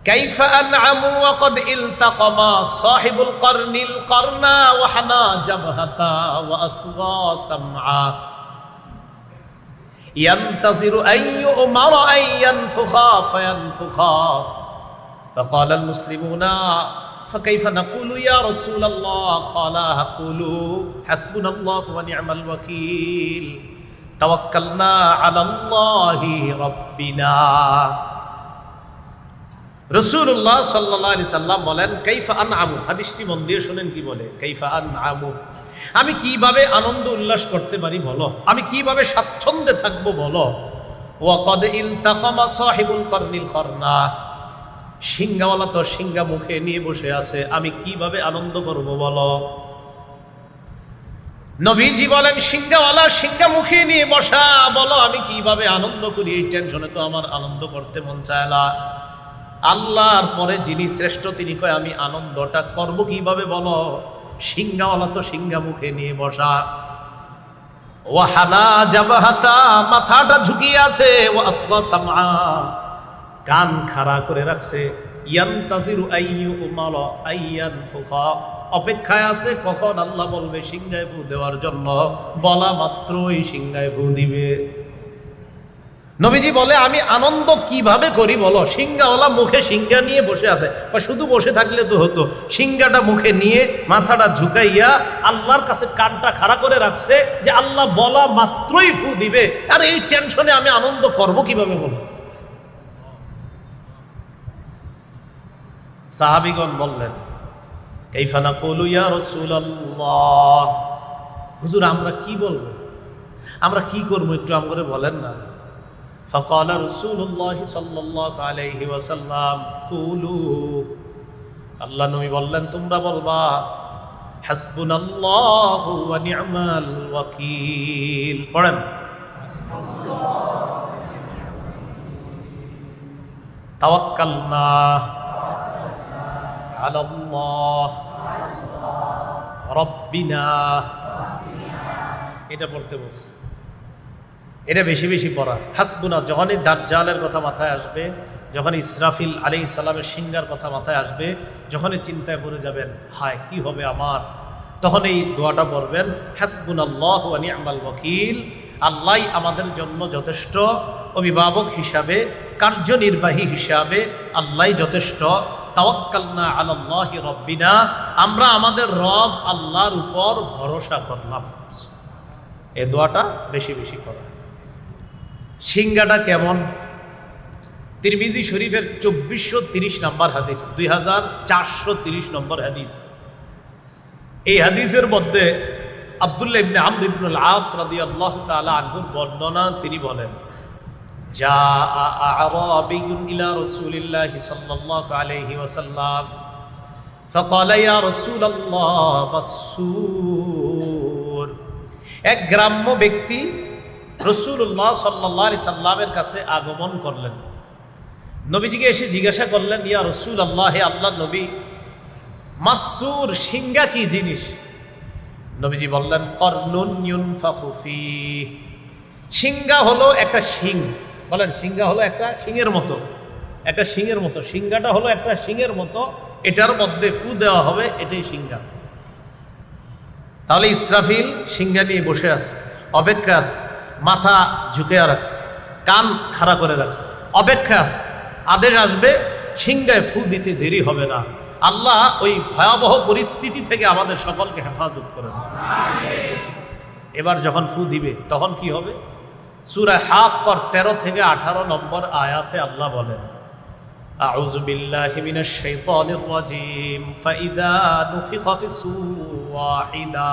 কাইফা আনআমু ওয়া ক্বাদ ইলতাকামা সাহিবুল করনিল করনা ওয়া হানা জাবহাতা ওয়া আসগা সামআ ইয়ানতাজিরু আন ইউমারা আন ইয়ানফুখা ফায়ানফুখা فقال المسلمون فكيف نقول يا رسول الله قال قولوا حسبنا الله ونعم الوكيل توكلنا على الله ربنا। রাসূলুল্লাহ সাল্লাল্লাহু আলাইহি সাল্লাম বলেন, কাইফা আনআমু, হাদিসটি মন দিয়ে শুনেন কি বলে, কাইফা আনআমু, আমি কিভাবে আনন্দ উল্লাস করতে পারি বলো, আমি কিভাবে স্বাচ্ছন্দ্যে থাকবো বলো। ওয়া ক্বাদ ইলতাকামা সাহিবুল করনিল করনা, সিংহাওয়ালা তো সিংহা মুখে নিয়ে বসে আছে, আমি কিভাবে আনন্দ করব বলো। নবীজি বলেন, সিংহাওয়ালা সিংহা মুখে নিয়ে বসা, বলো আমি কিভাবে আনন্দ করি, এই টেনশনে তো আমার আনন্দ করতে মন চায় না। আল্লাহর পরে যিনি শ্রেষ্ঠ তিনি কয় আমি আনন্দটা করব কিভাবে বলো, সিংহাওয়ালা তো সিংহা মুখে নিয়ে বসা। ওয়াহানা জাবাহাতা, মাথাটা ঝুঁকিয়ে আছে, ওয়া আসগা সামআ, কান খাড়া করে রাখছে, ইয়ানতাজিরু আইয়ু উমালা আইয়ানফুখা, অপেক্ষায় আছে কখন আল্লাহ বলবে সিংহায় ফু দেওয়ার জন্য, বলা মাত্রই সিংহায় ফু দিবে। নবীজি বলে, আমি আনন্দ কিভাবে করি বলো, সিংহাওয়ালা মুখে সিংহা নিয়ে বসে আছে, বা শুধু বসে থাকলে তো হতো, সিংহাটা মুখে নিয়ে মাথাটা ঝুঁকাইয়া আল্লাহর কাছে কানটা খাড়া করে রাখছে যে আল্লাহ বলা মাত্রই ফু দিবে, আর এই টেনশনে আমি আনন্দ করব কিভাবে বলো। সাহাবীগণ বললেন, কাইফা নাকুলু ইয়া রাসূলুল্লাহ, হুজুর আমরা কি বলবো, আমরা কি করব একটু আমগরে বলেন না। ফাকালা রাসূলুল্লাহ সাল্লাল্লাহু আলাইহি ওয়াসাল্লাম কুলু, আল্লাহ নবী বললেন তোমরা বলবা হাসবুনাল্লাহু ওয়া নি'মাল ওয়াকিল। পড়েন, তাওয়াক্কালনা আলাল্লাহ রব্বিনা, এটা পড়তে বলছে, এটা বেশি বেশি পড়া। হাসবুনা, যখনই দাজ্জালের কথা মাথায় আসবে, যখন ইসরাফিল আলাইহিস সালামের সিংহার কথা মাথায় আসবে, যখনই চিন্তায় পড়ে যাবেন হায় কি হবে আমার, তখন এই দোয়াটা পড়বেন, হাসবুনাল্লাহু ওয়া নি'মাল ওয়াকিল, আল্লাহই আমাদের জন্য যথেষ্ট, অভিভাবক হিসাবে, কার্যনির্বাহী হিসাবে আল্লাহই যথেষ্ট। তাওয়াক্কালনা আলাল্লাহি রব্বিনা, আমরা আমাদের রব আল্লাহর উপর ভরসা করলাম। এই দোয়াটা বেশি বেশি করা। সিংহাটা কেমন? তিরমিজি শরীফের 2430 নম্বর হাদিস, 2430 নম্বর হাদিস। এই হাদিসের মধ্যে আব্দুল্লাহ ইবনে আমর ইবনুল আস রাদিয়াল্লাহু তাআলা আনহুর বর্ণনা, তিনি বলেন, জাআ আ'রাবিয়্যুন ইলা রাসূলিল্লাহি সাল্লাল্লাহু আলাইহি ওয়াসাল্লাম ফাকালা ইয়া রাসূলাল্লাহ মাসসুর, এক গ্রাম্য ব্যক্তি রাসূলুল্লাহ সাল্লাল্লাহু আলাইহি সাল্লামের কাছে আগমন করলেন। নবীজিকে এসে জিজ্ঞাসা করলেন, ইয়া রাসূলুল্লাহ, হে আল্লাহর নবী, মাসসুর সিংহা কি জিনিস? নবীজি বললেন, কর্নুন ইউনফাখু ফীহ, সিংহা হলো একটা শিং। বলেন, সিংহা হলো একটা শিংয়ের মতো, একটা শিংয়ের মতো, সিংহাটা হলো একটা শিংয়ের মতো, এটার মধ্যে ফু দেওয়া হবে, এটাই সিংহা। তাহলে ইসরাফিল সিংহা নিয়ে বসে আছে, অপেক্ষা আছে, মাথা ঝুঁকে রাখছে, কান খাড়া করে রাখছে, অপেক্ষা আছে, আদেশ আসবে, সিংহায় ফু দিতে দেরি হবে না। আল্লাহ ওই ভয়াবহ পরিস্থিতি থেকে আমাদের সকলকে হেফাজত করেন। এবার যখন ফু দিবে তখন কি হবে? সূরা হাক্কর 13 থেকে 18 নম্বর আয়াতে আল্লাহ বলেন, আউযু বিল্লাহি মিনাশ শাইতানির রাজীম, ফাইদা নুফিখা ফিস-সূর ওয়াহিদা,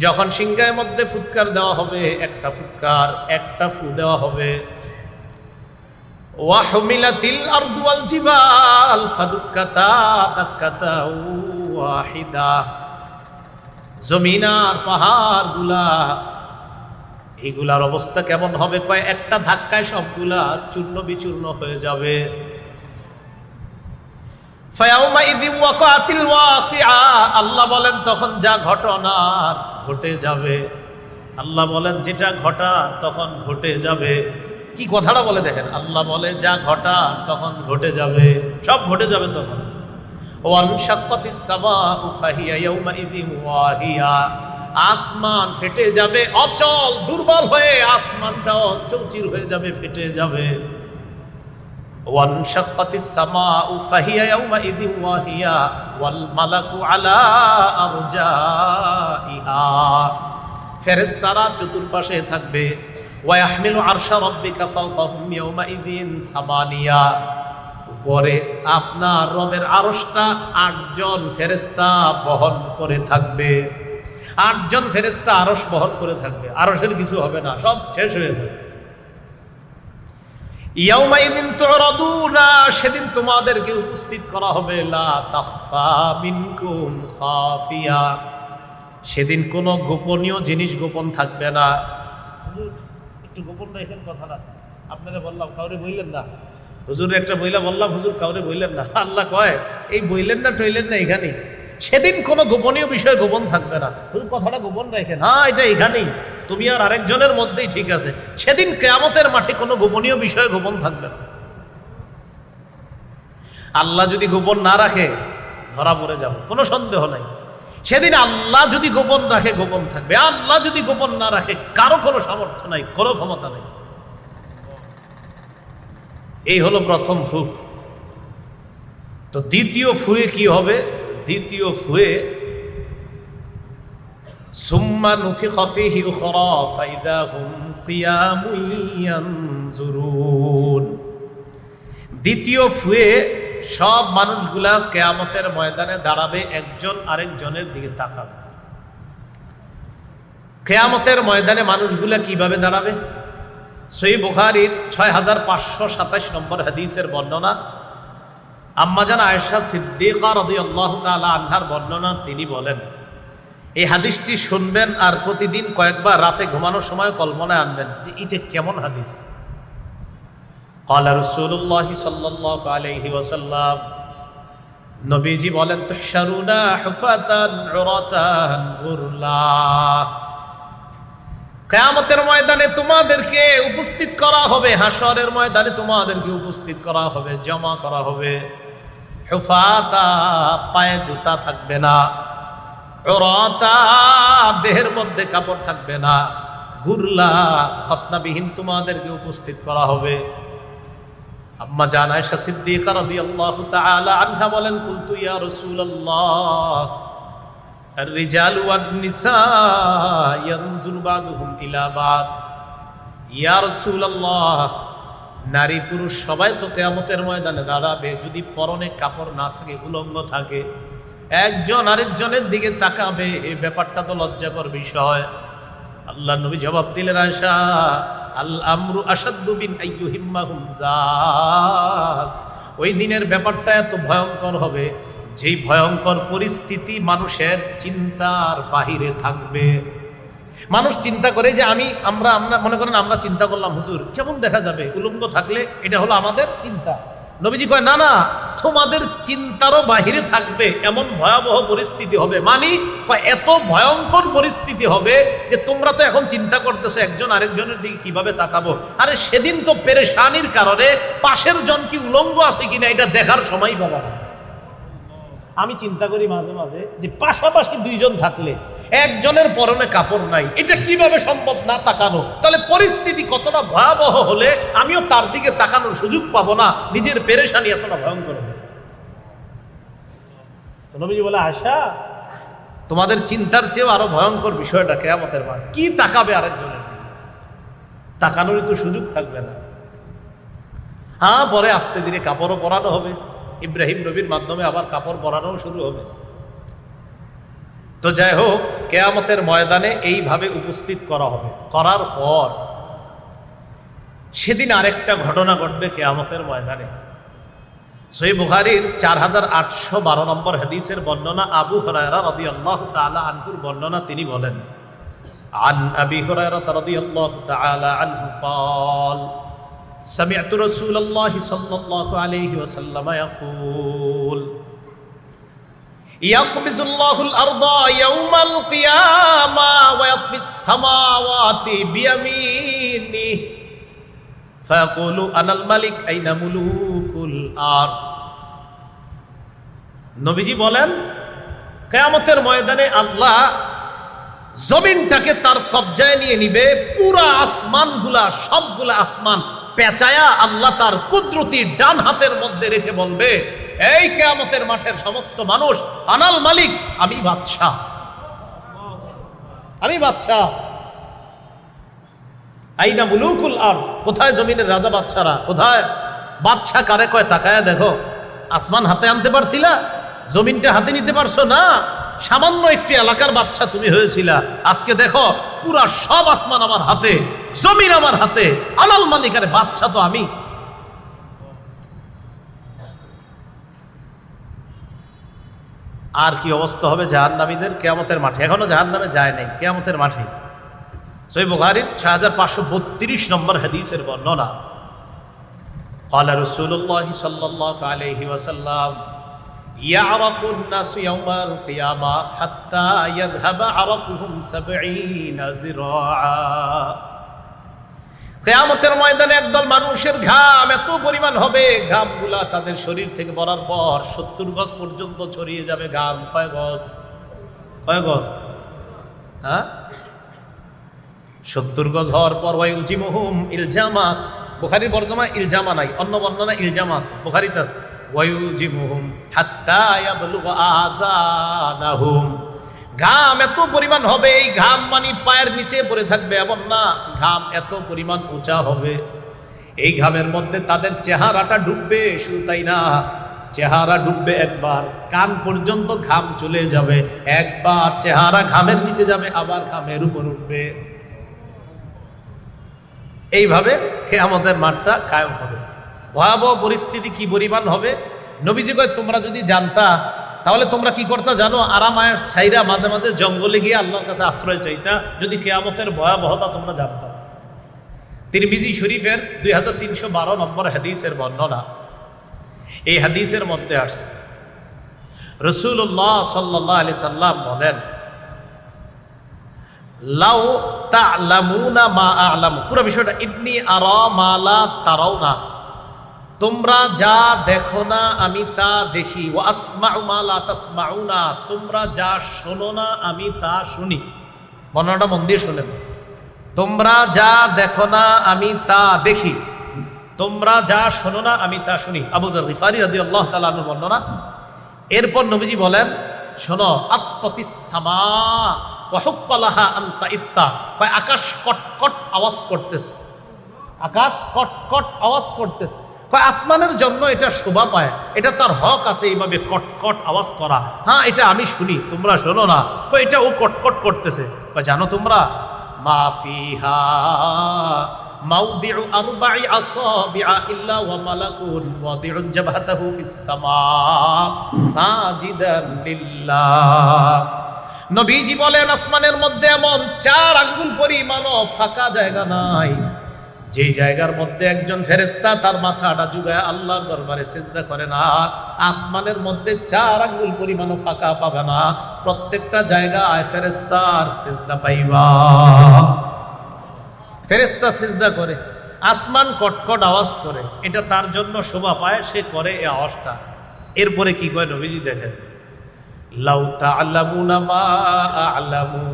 যখন সিংহের মধ্যে ফুৎকার দেওয়া হবে, একটা ফুৎকার, একটা ফু দেওয়া হবে, ওয়াহমিলাতিল আরদু ওয়াল জিবাল ফাদুক্কাতা দাক্কাতা ওয়াহিদা, জমিন আর পাহাড় গুলা এগুলার অবস্থা কেমন হবে? কয় একটা ধাক্কায় সবগুলা চূর্ণ বিচূর্ণ হয়ে যাবে। ফায়াউমাইযি ওয়াকাতিল ওয়াকিআ, আল্লাহ বলেন তখন যা ঘটনার ঘটে যাবে। আল্লাহ বলেন যেটা ঘটার তখন ঘটে যাবে। কি কথাটা বলে দেখেন, আল্লাহ বলে যা ঘটার তখন ঘটে যাবে, সব ঘটে যাবে তখন। ওয়ানশাক্কাতিস সামাউ ফাহিয়া ইয়াউমাইযিন ওয়াহিয়া, আসমান ফেটে যাবে, অচল দুর্বল হয়ে আসমানটাও চৌচির হয়ে যাবে, ফেটে যাবে। ওয়ানশাক্কাতিস সামাউ ফাহিয়া ইয়াউমাইযিন ওয়াহিয়া ওয়াল মালাকু আলা আরজাইহা, ফেরেশতারা চতুর্পাশে থাকবে। ওয়া ইয়াহমিলু আরশা রাব্বিকা ফাওকাহুম ইয়াউমাইযিন সামানিয়া, উপরে আপনার রবের আরশটা 8 জন ফেরেশতা বহন করে থাকবে। 8 জন ফেরেশতা আরশ বহন করে থাকবে, আরশের কিছু হবে না, সব শেষ হয়ে যাবে। ইয়াউমাইযিন তুরাদুনা, সেদিন তোমাদেরকে উপস্থিত করা হবে। লা তাখফা মিনকুম খাফিয়া, সেদিন কোনো গোপনীয় জিনিস গোপন থাকবে না। একটু গোপন রাখেন কথাটা, আপনারা বললাম কাউরে বইলেন না। হুজুর একটা বইলা বললাম, হুজুর কাউরে বইলেন না। আল্লাহ কয় এই বইলেন না টইলেন না এখানেই, সেদিন কোনো গোপনীয় বিষয় গোপন থাকবে না। হুজুর কথাটা গোপন রাখেন, হ্যাঁ এটা এখানেই, তুমি আর আরেকজনের মধ্যেই ঠিক আছে। সেদিন কিয়ামতের মাঠে কোনো গোপনীয় বিষয় গোপন থাকবে না। আল্লাহ যদি গোপন না রাখে ধরা পড়ে যাব, কোনো সন্দেহ নাই। সেদিন আল্লাহ যদি গোপন রাখে গোপন থাকবে, আল্লাহ যদি গোপন না রাখে কারো কোনো সামর্থ্য নাই, কোনো ক্ষমতা নাই। এই হলো প্রথম ফু। তো দ্বিতীয় ফুয়ে কি হবে? দ্বিতীয় ফুয়ে সুম্মা নুফিখা ফীহি উখরা ফাইদা হুম কিয়ামুন ইয়ানজুরুন, দ্বিতীয় ফুয়ে সব মানুষগুলা কিয়ামতের ময়দানে দাঁড়াবে, একজন আরেকজনের দিকে তাকাবে। কিয়ামতের ময়দানে মানুষগুলা কিভাবে দাঁড়াবে? সহিহ বুখারীর 6527 নম্বর হাদিসের বর্ণনা, আম্মাজান আয়েশা সিদ্দিকা রাদিয়াল্লাহু তাআলা আনহার বর্ণনা। তিনি বলেন, এই হাদিসটি শুনবেন আর প্রতিদিন কয়েকবার রাতে ঘুমানোর সময় কল্পনায় আনবেন যে এটা কেমন হাদিস। ক্বালা রাসূলুল্লাহ সাল্লাল্লাহু আলাইহি ওয়াসাল্লাম, নবীজি বলেন, তুহশারুনা হুফাতান উরাতান গুরলা, কিয়ামতের ময়দানে তোমাদেরকে উপস্থিত করা হবে, হাসরের ময়দানে তোমাদেরকে উপস্থিত করা হবে, জমা করা হবে। হুফাতা, পায়ে জুতা থাকবে না। উরাতা, দেহের মধ্যে কাপড় থাকবে না। গুরলা, খতনাবিহীন তোমাদেরকে উপস্থিত করা হবে। আম্মা জান আয়েশা সিদ্দিকা রাদিয়াল্লাহু তাআলা আনহা বলেন, কুলতু ইয়া রাসূলুল্লাহ আর-রিজালু ওয়ান-নিসা ইয়ানজুরু বা'দুহুম ইলা বা'দ, ইয়া রাসূলুল্লাহ, নারী পুরুষ সবাই তো কিয়ামতের ময়দানে দাঁড়াবে, যদি পরনে কাপড় না থাকে, উলঙ্গ থাকে, একজন আরেকজনের দিকে তাকাবে, এই ব্যাপারটা তো লজ্জাকর বিষয়। আল্লাহ নবী জবাব দিলেন, আয়েশা, আল আমরু আশাদ্দু বিন আইয়ুহিম্মাহুম যাক, ওই দিনের ব্যাপারটা এত ভয়ঙ্কর হবে, যেই ভয়ঙ্কর পরিস্থিতি মানুষের চিন্তার বাহিরে থাকবে। মানুষ চিন্তা করে যে আমরা মনে করেন আমরা চিন্তা করলাম, হুজুর কেমন দেখা যাবে উলঙ্গ থাকলে, এটা হলো আমাদের চিন্তা। নবীজি কয়, না না, তোমাদের চিন্তারও বাহিরে থাকবে এমন ভয়াবহ পরিস্থিতি হবে। এত ভয়ঙ্কর পরিস্থিতি হবে যে তোমরা তো এখন চিন্তা করতেছো একজন আরেকজনের দিকে কিভাবে তাকাবো। আরে সেদিন তো পেরেশানির কারণে পাশের জন কি উলঙ্গ আছে কিনা এটা দেখার সময় পাবা না। আমি চিন্তা করি মাঝে মাঝে যে পাশাপাশি দুইজন থাকলে একজনের পরনে কাপড় নাই, এটা কিভাবে সম্ভব না তাকানো? তাহলে পরিস্থিতি কতটা ভয়াবহ হলে আমিও তার দিকে তাকানোর সুযোগ পাবো না, নিজের পেরেশানি এতটা ভয়ঙ্কর হবে। নবীজি বলে, আয়েশা, তোমাদের চিন্তার চেয়েও আরো ভয়ঙ্কর বিষয়টা কিয়ামতের মাঠ। কি তাকাবে আরেকজনের দিকে? তাকানোরই তো সুযোগ থাকবে না। হ্যাঁ, পরে আস্তে ধীরে কাপড়ও পরানো হবে, ইব্রাহিম নবীর মাধ্যমে আবার কাপড় পরানো শুরু হবে। তো যাই হোক, কিয়ামতের ময়দানে এইভাবে উপস্থিত করা হবে। করার পর সেদিন আরেকটা ঘটনা ঘটবে কিয়ামতের ময়দানে। সহিহ বুখারীর 4812 নম্বর হাদিসের বর্ণনা, আবু হুরায়রা রাদিয়াল্লাহু তাআলা আনহুর বর্ণনা। তিনি বলেন, আন আবি হুরায়রা রাদিয়াল্লাহু তাআলা আনহু قال سمعت رسول الله صلى الله عليه وسلم يقول يقبض الله الأرض يوم القيامة ويطفي السماوات بيمينه فيقول أنا الملك أين ملوك الأرض। নবীজি বলেন, কিয়ামতের ময়দানে আল্লাহ জমিনটাকে তার কবজায় নিয়ে নিবে। পুরা আসমানগুলা, সবগুলা আসমান পেঁচায়া আল্লাহ তার কুদরতির ডান হাতের মধ্যে রেখে বলবে, এই কিয়ামতের মাঠের সমস্ত মানুষ, আনাল মালিক, আমি বাদশাহ, আমি বাদশাহ। আইনা মুলুকুল আরদ, কোথায় জমিনের রাজা বাদশারা, কোথায়? বাদশাহ কারে কয় তাকায়া দেখো। আসমান হাতে আনতে পারছিলা? জমিনটা হাতে নিতে পারছো না? সামান্য একটি এলাকার বাদশা তুমি হয়েছিলা, আজকে দেখো পুরা সব আসমান আমার হাতে, জমিন আমার হাতে, আনাল মালিক, আরে বাদশা তো আমি। আর কি অবস্থা হবে জাহান্নামীদের কিয়ামতের মাঠে? এখনো জাহান্নামে যায় নাই, কিয়ামতের মাঠে। সহিহ বুখারীর 6532 নম্বর হাদিসের বর্ণনা, قال رسول الله صلى الله عليه وسلم يعرق الناس يوم القيامة حتى يذهب عرقهم 70 ذراعا। কিয়ামতের ময়দানে একদল মানুষের ঘাম এত পরিমাণ হবে, ঘামগুলা তাদের শরীর থেকে পড়ার পর 70 গজ পর্যন্ত ছড়িয়ে যাবে ঘাম। কয় গজ? কয় গজ? হ্যাঁ, 70 গজ হওয়ার পর ওয়ায়ুলজিমুহুম ইলজামা। বুখারীর বর্ণনা ইলজামা নাই, অন্য বর্ণনা ইলজামা আছে, বুখারীতে আছে ওয়ায়ুলজিমুহুম হাত্তা ইয়াবলুগা আযানাহুম। ঘাম এত পরিমাণ হবে, এই ঘাম মানে পায়ের নিচে পড়ে থাকবে এমন না, ঘাম এত পরিমাণ উঁচা হবে, এই ঘামের মধ্যে তাদের চেহারাটা ডুববে। শুধু তাই না, চেহারা ডুববে একবার, কান পর্যন্ত ঘাম চলে যাবে, একবার চেহারা ঘামের নিচে যাবে, আবার ঘামের উপর উঠবে। এইভাবে কিয়ামতের মাঠটা কায়েম হবে। ভয়াবহ পরিস্থিতি কি পরিমাণ হবে, নবীজি কয়, তোমরা যদি জানতা তাহলে তোমরা কি করতে জানো? আরামায়ের ছাইরা মাঝে মাঝে জঙ্গলে গিয়ে আল্লাহর কাছে আশ্রয় চাইতা, যদি কিয়ামতের ভয়াবহতা তোমরা জানতা। তিরমিজি শরীফের 2312 নম্বর হাদিসের বর্ণনা। এই হাদিসের মধ্যে আসছে রাসূলুল্লাহ সাল্লাল্লাহু আলাইহি সাল্লাম বলেন, লাউ তা'লামুনা মা আ'লামু, পুরো বিষয়টা ইন্নী আরা মা লা তারাউনা, তোমরা যা দেখো না আমি তা দেখি, ওয়া আসমাউ মা লা তাসমাউনা, তোমরা যা শোনো না আমি তা শুনি। বর্ণনাটা মন দিয়ে শোনেন, তোমরা যা দেখো না আমি তা দেখি, তোমরা যা শোনো না আমি তা শুনি। আবু যর গিফারি রাদিয়াল্লাহু তাআলা আনহু বর্ণনা। এরপর নবীজি বলেন, শোনো, আত্তাতিস সামা ওয়া হুক্কালাহা আনতা ইত্তা, কয় আকাশ কটকট আওয়াজ করতেছে, আকাশ কটকট আওয়াজ করতেছে। আসমানের জন্য এটা শোভা পায়, এটা তার হক আছে এইভাবে কটকট আওয়াজ করা। হ্যাঁ, এটা আমি শুনি, তোমরা শোনো না। তো এটা ও কটকট করতেছে। জানো তোমরা, মা ফিহা মাউদিউ আরবা'i আসাবি'a ইল্লা ওয়া মালাকুন ওয়াদি'ু জাবহাতাহু ফিস সামা সাজিদান লিল্লাহ। নবীজি বলেন, আসমানের মধ্যে এমন 4 আঙ্গুল পরিমাণও ফাঁকা জায়গা নাই, যে জায়গার মধ্যে একজন ফেরেশতা তার মাথাটা ঝুঁকায় আল্লাহর দরবারে সিজদা করে না। আসমানের মধ্যে 4 আঙ্গুল পরিমাণও ফাঁকা পাবে না, প্রত্যেকটা জায়গায় ফেরেশতার সিজদা পাইবা। ফেরেশতা সিজদা করে, আসমান কটকট আওয়াজ করে, এটা তার জন্য শোভা পায়, সে করে এই আওয়াজটা। এরপরে কি কয় নবীজি দেখেন, লাউ তা'লামুনা মা আ'লামু,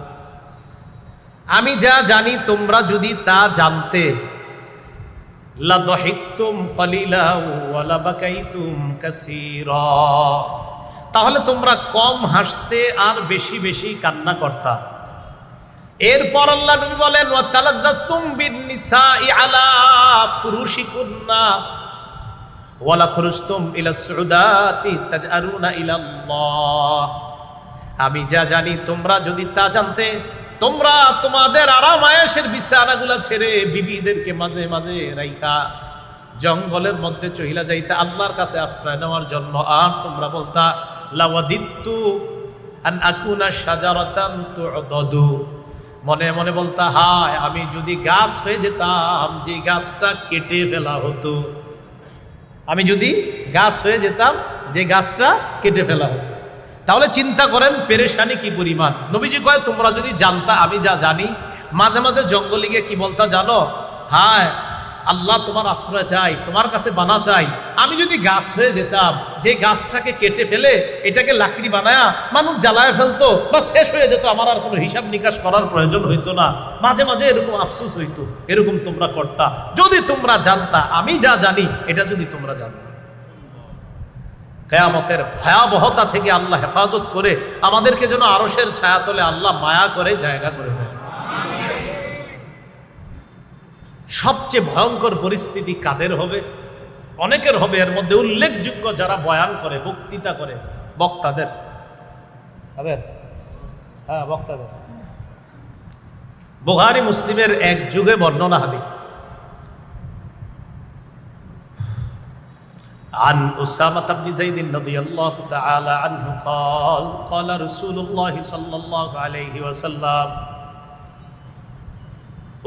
আমি যা জানি তোমরা যদি তা জানতে, লা দাহিকতুম কালিলা ওয়া লা বাকাইতুম কাসীরা, তাহলে তোমরা কম হাসতে আর বেশি বেশি কান্না করতা। এরপর আল্লাহ নবী বলেন, ওয়া তালাদ্দাতুম বিন নিসাই আলা ফুরুশিকুন্না ওয়া লা খুরুজতুম ইলা সুউদাতি তাজআরুনা ইলা আল্লাহ। আমি যা জানি তোমরা যদি তা জানতে, তোমরা তোমাদের আরাম আয়েশের বিছানাগুলা ছেড়ে বিবিদেরকে মাঝে মাঝে রাইখা জঙ্গলের মধ্যে চহিলা যাইতে আল্লাহর কাছে আশ্রয় নেওয়ার জন্য। আর তোমরা বলতা লাওয়াদিত্তু আন আকুনা শাজারাতান তু'দাদু, মনে মনে বলতা হায় আমি যদি গাছ হয়ে যেতাম যে গাছটা কেটে ফেলা হতো, আমি যদি গাছ হয়ে যেতাম যে গাছটা কেটে ফেলা হতো। তাহলে চিন্তা করেন পেরেশানি কি পরিমাণ। নবীজি কয় তোমরা যদি জানতা আমি যা জানি, মাঝে মাঝে জঙ্গলে গিয়ে কি বলতা জানো, হায় আল্লাহ তোমার আশ্রয় চাই, তোমার কাছে বানা চাই, আমি যদি গাছ হয়ে যেতাম যে গাছটাকে কেটে ফেলে এটাকে লাকড়ি বানায়া মানুষ জ্বালায় ফেলতো বা শেষ হয়ে যেত, আমার আর কোনো হিসাব নিকাশ করার প্রয়োজন হইতো না। মাঝে মাঝে এরকম আফসোস হইতো, এরকম তোমরা করতা যদি তোমরা জানতা আমি যা জানি, এটা যদি তোমরা জানতা। কিয়ামতের ভয়াবহতা থেকে আল্লাহ হেফাজত করে আমাদেরকে যেন আরশের ছায়াতলে আল্লাহ মায়া করে জায়গা করে দেয়। সবচেয়ে ভয়ঙ্কর পরিস্থিতি কাদের হবে? অনেকের হবে, এর মধ্যে উল্লেখযোগ্য যারা বয়ান করে, বক্তৃতা করে, বক্তাদের। হ্যাঁ, বক্তাদের। বুখারী মুসলিমের এক যুগে বর্ণনা হাদিস। عن أسامة بن زيد رضي الله تعالى عنه قال قال رسول الله صلى الله عليه وسلم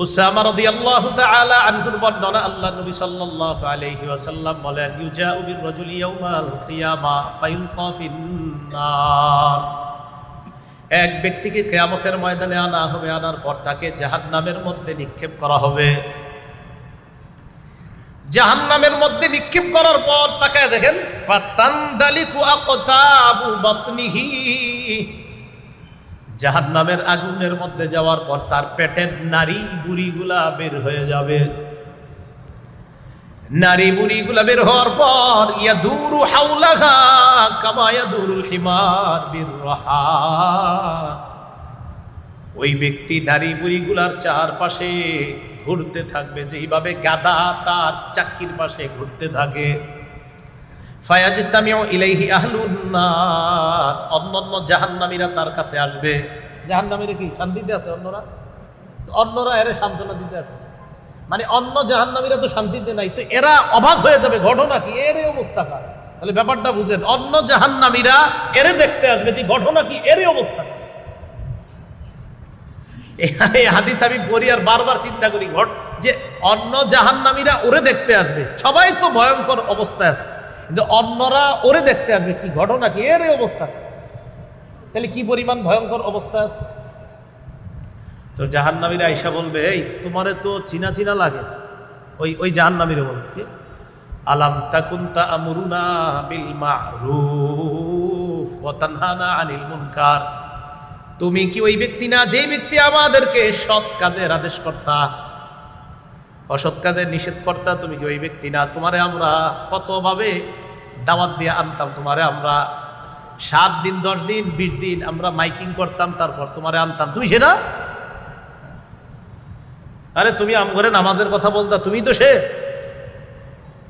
উসামা রাদিয়াল্লাহু তাআলা আনহুর বর্ণনা, আল্লাহ নবী সাল্লাল্লাহু আলাইহি ওয়াসাল্লাম বলেন ইউজাউ বির রাজুলি ইয়াউমাল কিয়ামা ফায়ুলকা ফিন নার, এক ব্যক্তিকে কিয়ামতের ময়দানে আনা হবে, আনার পর তাকে জাহান্নামের মধ্যে নিক্ষেপ করা হবে। জাহান্নামের মধ্যে নিক্ষেপ করার পর তাকে দেখেন ফাতানদালিকু আকতাবু বাতনিহি, জাহান্নামের আগুনের মধ্যে যাওয়ার পর তার পেটের নারী বুড়িগুলা বের হয়ে যাবে। নারী বুড়িগুলা বের হওয়ার পর ইয়াদুরু হাওলাহা কামা ইয়াদুরুল হিমার বিররাহা, ওই ব্যক্তি নারী বুড়িগুলার চারপাশে ঘুরতে থাকবে যেইভাবে গাধা তার চাক্কির পাশে ঘুরতে থাকে। ফায়াজতামিউ ইলাইহি আহলুন নার, অন্যান্য জাহান্নামীরা তার কাছে আসবে। জাহান্নামীরা কি শান্তিতে আছে? অন্যরা এর সান্ত্বনা দিতে আসে, মানে অন্য জাহান্নামীরা তো শান্তিতে নাই, তো এরা অবাক হয়ে যাবে, ঘটনা কি, এর অবস্থা কার। তাহলে ব্যাপারটা বুঝেন, অন্য জাহান্নামীরা এর দেখতে আসবে যে ঘটনা কি, এর অবস্থা। এই হাদিস আমি পড়ি আর বারবার চিন্তা করি যে অন্য জাহান্নামীরা ওরে দেখতে আসবে, সবাই তো ভয়ঙ্কর অবস্থায় আছে, কিন্তু অন্যরা ওরে দেখতে আসবে, কি ঘটনা কি, এর অবস্থা। তাহলে কি পরিমাণ ভয়ঙ্কর অবস্থা আছে। তো জাহান্নামীরা আইসা বলবে এই তোমারে তো চিনা চিনা লাগে। ওই জাহান্নামীরা বলছে আলাম তাকুনতা আমরুনা বিল মা'রুফ ওয়া তানহানা আনিল মুনকার, তুমি কি ওই ব্যক্তি না যে ব্যক্তি আমাদেরকে সৎ কাজের আদেশ করতা, অসৎ কাজের নিষেধ করতা? তুমি কি ওই ব্যক্তি না? তোমারে আমরা কতভাবে দাওয়াত দিয়ে আনতাম, তোমারে আমরা 7 দিন 10 দিন 20 দিন আমরা মাইকিং করতাম, তারপর তোমারে আনতাম, তুমি সেটা? আরে তুমি আমগরে নামাজের কথা বলতা, তুমি তো সে।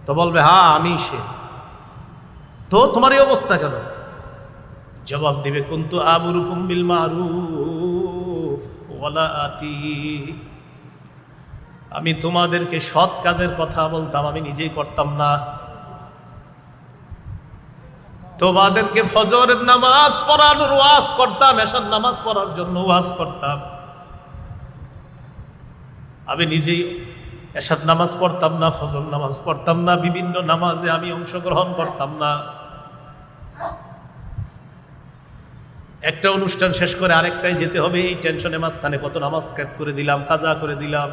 তো বলবে হ্যাঁ আমি সে। তো তোমার এই অবস্থা কেন? জবাব দিবে কুনতু আমুরুকুম বিল মারুফ ওয়ালা আতি, আমি তোমাদেরকে সৎ কাজের কথা বলতাম, আমি নিজেই করতাম না। তোমাদেরকে ফজরের নামাজ পড়ানোর ওয়াজ করতাম, এশার নামাজ পড়ার জন্য ওয়াজ করতাম, আমি নিজেই এশার নামাজ পড়তাম না, ফজর নামাজ পড়তাম না, বিভিন্ন নামাজে আমি অংশগ্রহণ করতাম না। একটা অনুষ্ঠান শেষ করে আরেকটাই যেতে হবে, এই টেনশনে মাঝখানে কত নামাজ ক্যাপ করে দিলাম, কাজা করে দিলাম।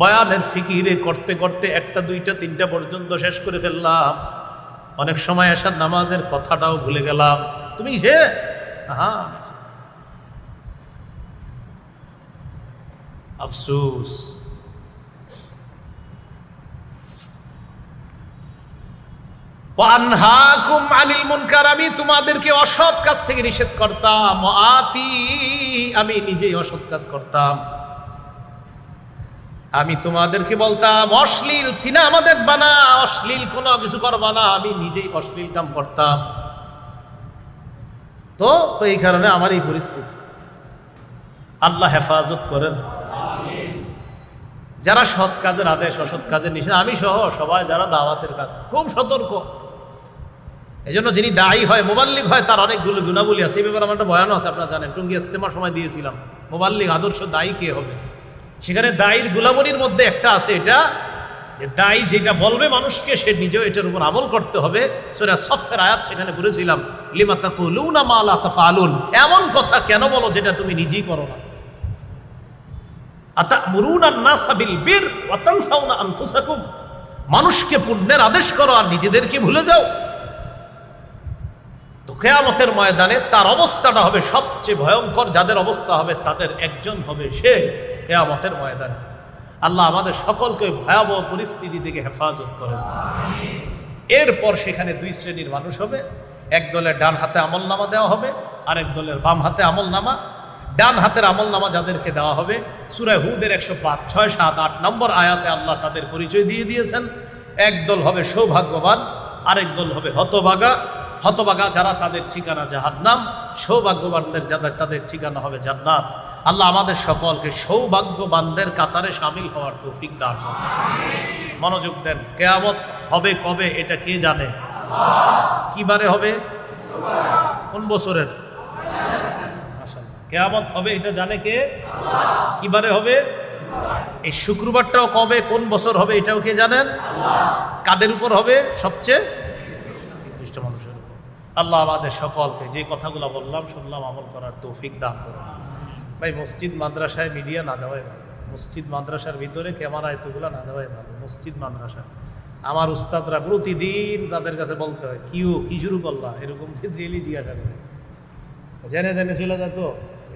বয়ানের ফিকিরে করতে করতে 1টা 2টা 3টা পর্যন্ত শেষ করে ফেললাম। অনেক সময় এশার নামাজের কথাটাও ভুলে গেলাম। তুমি সে? হ্যাঁ, আফসোস। ওয়ানহাকুম আনিল মুনকার, আমি তোমাদেরকে অসৎ কাজ থেকে নিষেধ করতাম। আতি, আমি নিজেই অসৎ কাজ করতাম। আমি তোমাদেরকে বলতাম অশ্লীল সিনেমা দেখবা না, অশ্লীল কোনো কিছু করবা না, আমি নিজেই অশ্লীল কাম করতাম। তো এই কারণে আমার এই পরিস্থিতি। আল্লাহ হেফাজত করেন। যারা সৎ কাজের আদেশ, অসৎ কাজের নিষেধ, আমি সহ সবাই যারা দাওয়াতের কাজ, খুব সতর্ক। এই জন্য যিনি দায়ী হয়, মুবাল্লিগ হয়, তার অনেকগুলো গুণাবলী আছে। এই ব্যাপারে আমার একটা বয়ানও আছে, আপনারা জানেন। টুঙ্গি ইজতেমার সময় দিয়েছিলাম মুবাল্লিগ আদর্শ দায়ী কে হবে। সেখানে দায়ীর গুণাবলীর মধ্যে একটা আছে, এটা যে দায়ী যেটা বলবে মানুষকে, সে নিজেও এটার উপর আমল করতে হবে। সূরা সফের আয়াত সেখানে পড়েছিলাম, লিমা তাকুলুনা মা লা তাফআলুন, এমন কথা কেন বলো যেটা তুমি নিজেই করো না। আতা'মুরুনা আন-নাসা বিল বির ওয়া তানসাউনা আনফুসাকুম, মানুষকে পুণ্যের আদেশ করো আর নিজেদেরকে ভুলে যাও। তো কিয়ামতের ময়দানে তার অবস্থাটা হবে সবচেয়ে ভয়ঙ্কর। যাদের অবস্থা হবে তাদের একজন হবে সে কিয়ামতের ময়দানে। আল্লাহ আমাদের সকলকে ভয়াবহ পরিস্থিতি থেকে হেফাজত করেন। এরপর সেখানে দুই শ্রেণীর মানুষ হবে। এক দলের ডান হাতে আমল নামা দেওয়া হবে, আরেক দলের বাম হাতে আমল নামা। ডান হাতের আমল নামা যাদেরকে দেওয়া হবে, সূরা হুদের 105, 6, 7, 8 নম্বর আয়াতে আল্লাহ তাদের পরিচয় দিয়ে দিয়েছেন। এক দল হবে সৌভাগ্যবান, আরেক দল হবে হতভাগা। হতভাগা যারা, তাদের ঠিকানা জাহান্নাম। সৌভাগ্যবানদের যাদের, তাদের ঠিকানা হবে জান্নাত। আল্লাহ আমাদের সকলকে সৌভাগ্যবানদের কাতারে শামিল হওয়ার তৌফিক দান করুন। মনোযোগ দেন। কিয়ামত হবে কবে এটা কে জানে? কিবারে হবে? কোন বছরের? কিয়ামত হবে এটা জানে কে? কিবারে হবে? এই শুক্রবারটাও কবে, কোন বছর হবে এটাও কে জানেন? কাদের উপর হবে? সবচেয়ে নিকৃষ্ট মানুষের উপর। আল্লাহ আমাদের সকলকে যে কথাগুলো বললাম, শুনলাম, আমল করার তৌফিক দান করুন। ভাই, মসজিদ মাদ্রাসায় মিডিয়া না যাওয়াই ভালো। মসজিদ মাদ্রাসার ভিতরে ক্যামেরা এতগুলো না যাওয়াই ভালো। মসজিদ মাদ্রাসা আমার উস্তাদরা প্রতিদিন তাদের কাছে বলতে হয়, কি শুরু করলা, এরকম ডেলি জিজ্ঞাসা করে। জেনে জেনে চলে যেত।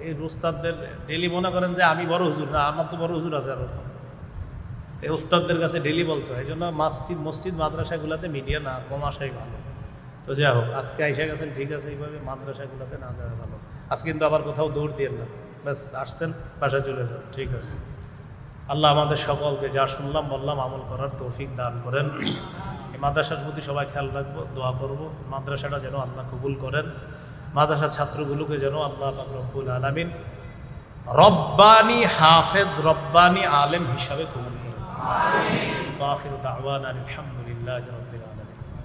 এই উস্তাদদের ডেলি মনে করেন যে আমি বড় হুজুর, না, আমার তো বড় হুজুর আছে আরো। এই উস্তাদদের কাছে ডেলি বলতে হয়। এই জন্য মসজিদ মাদ্রাসাগুলোতে মিডিয়া না কম আসাই ভালো। তো যাই হোক, আজকে আইসা গেছেন, ঠিক আছে, এইভাবে মাদ্রাসাগুলোতে না যাওয়া ভালো। আজকে কিন্তু আবার কোথাও দৌড় দিয়ে না, ব্যাস আসছেন, বাসায় চলে যান, ঠিক আছে। আল্লাহ আমাদের সকলকে যা শুনলাম বললাম আমল করার তৌফিক দান করেন। এই মাদ্রাসার প্রতি সবাই খেয়াল রাখবো, দোয়া করব। মাদ্রাসাটা যেন আল্লাহ কবুল করেন। মাদ্রাসার ছাত্রগুলোকে যেন আল্লাহ পাক রব্বুল আলামিন রব্বানি হাফেজ, রব্বানি আলেম হিসাবে কবুল করেন। আমিন। ওয়া আখিরু দাওয়ানা আলহামদুলিল্লাহি রাব্বিল আলামিন।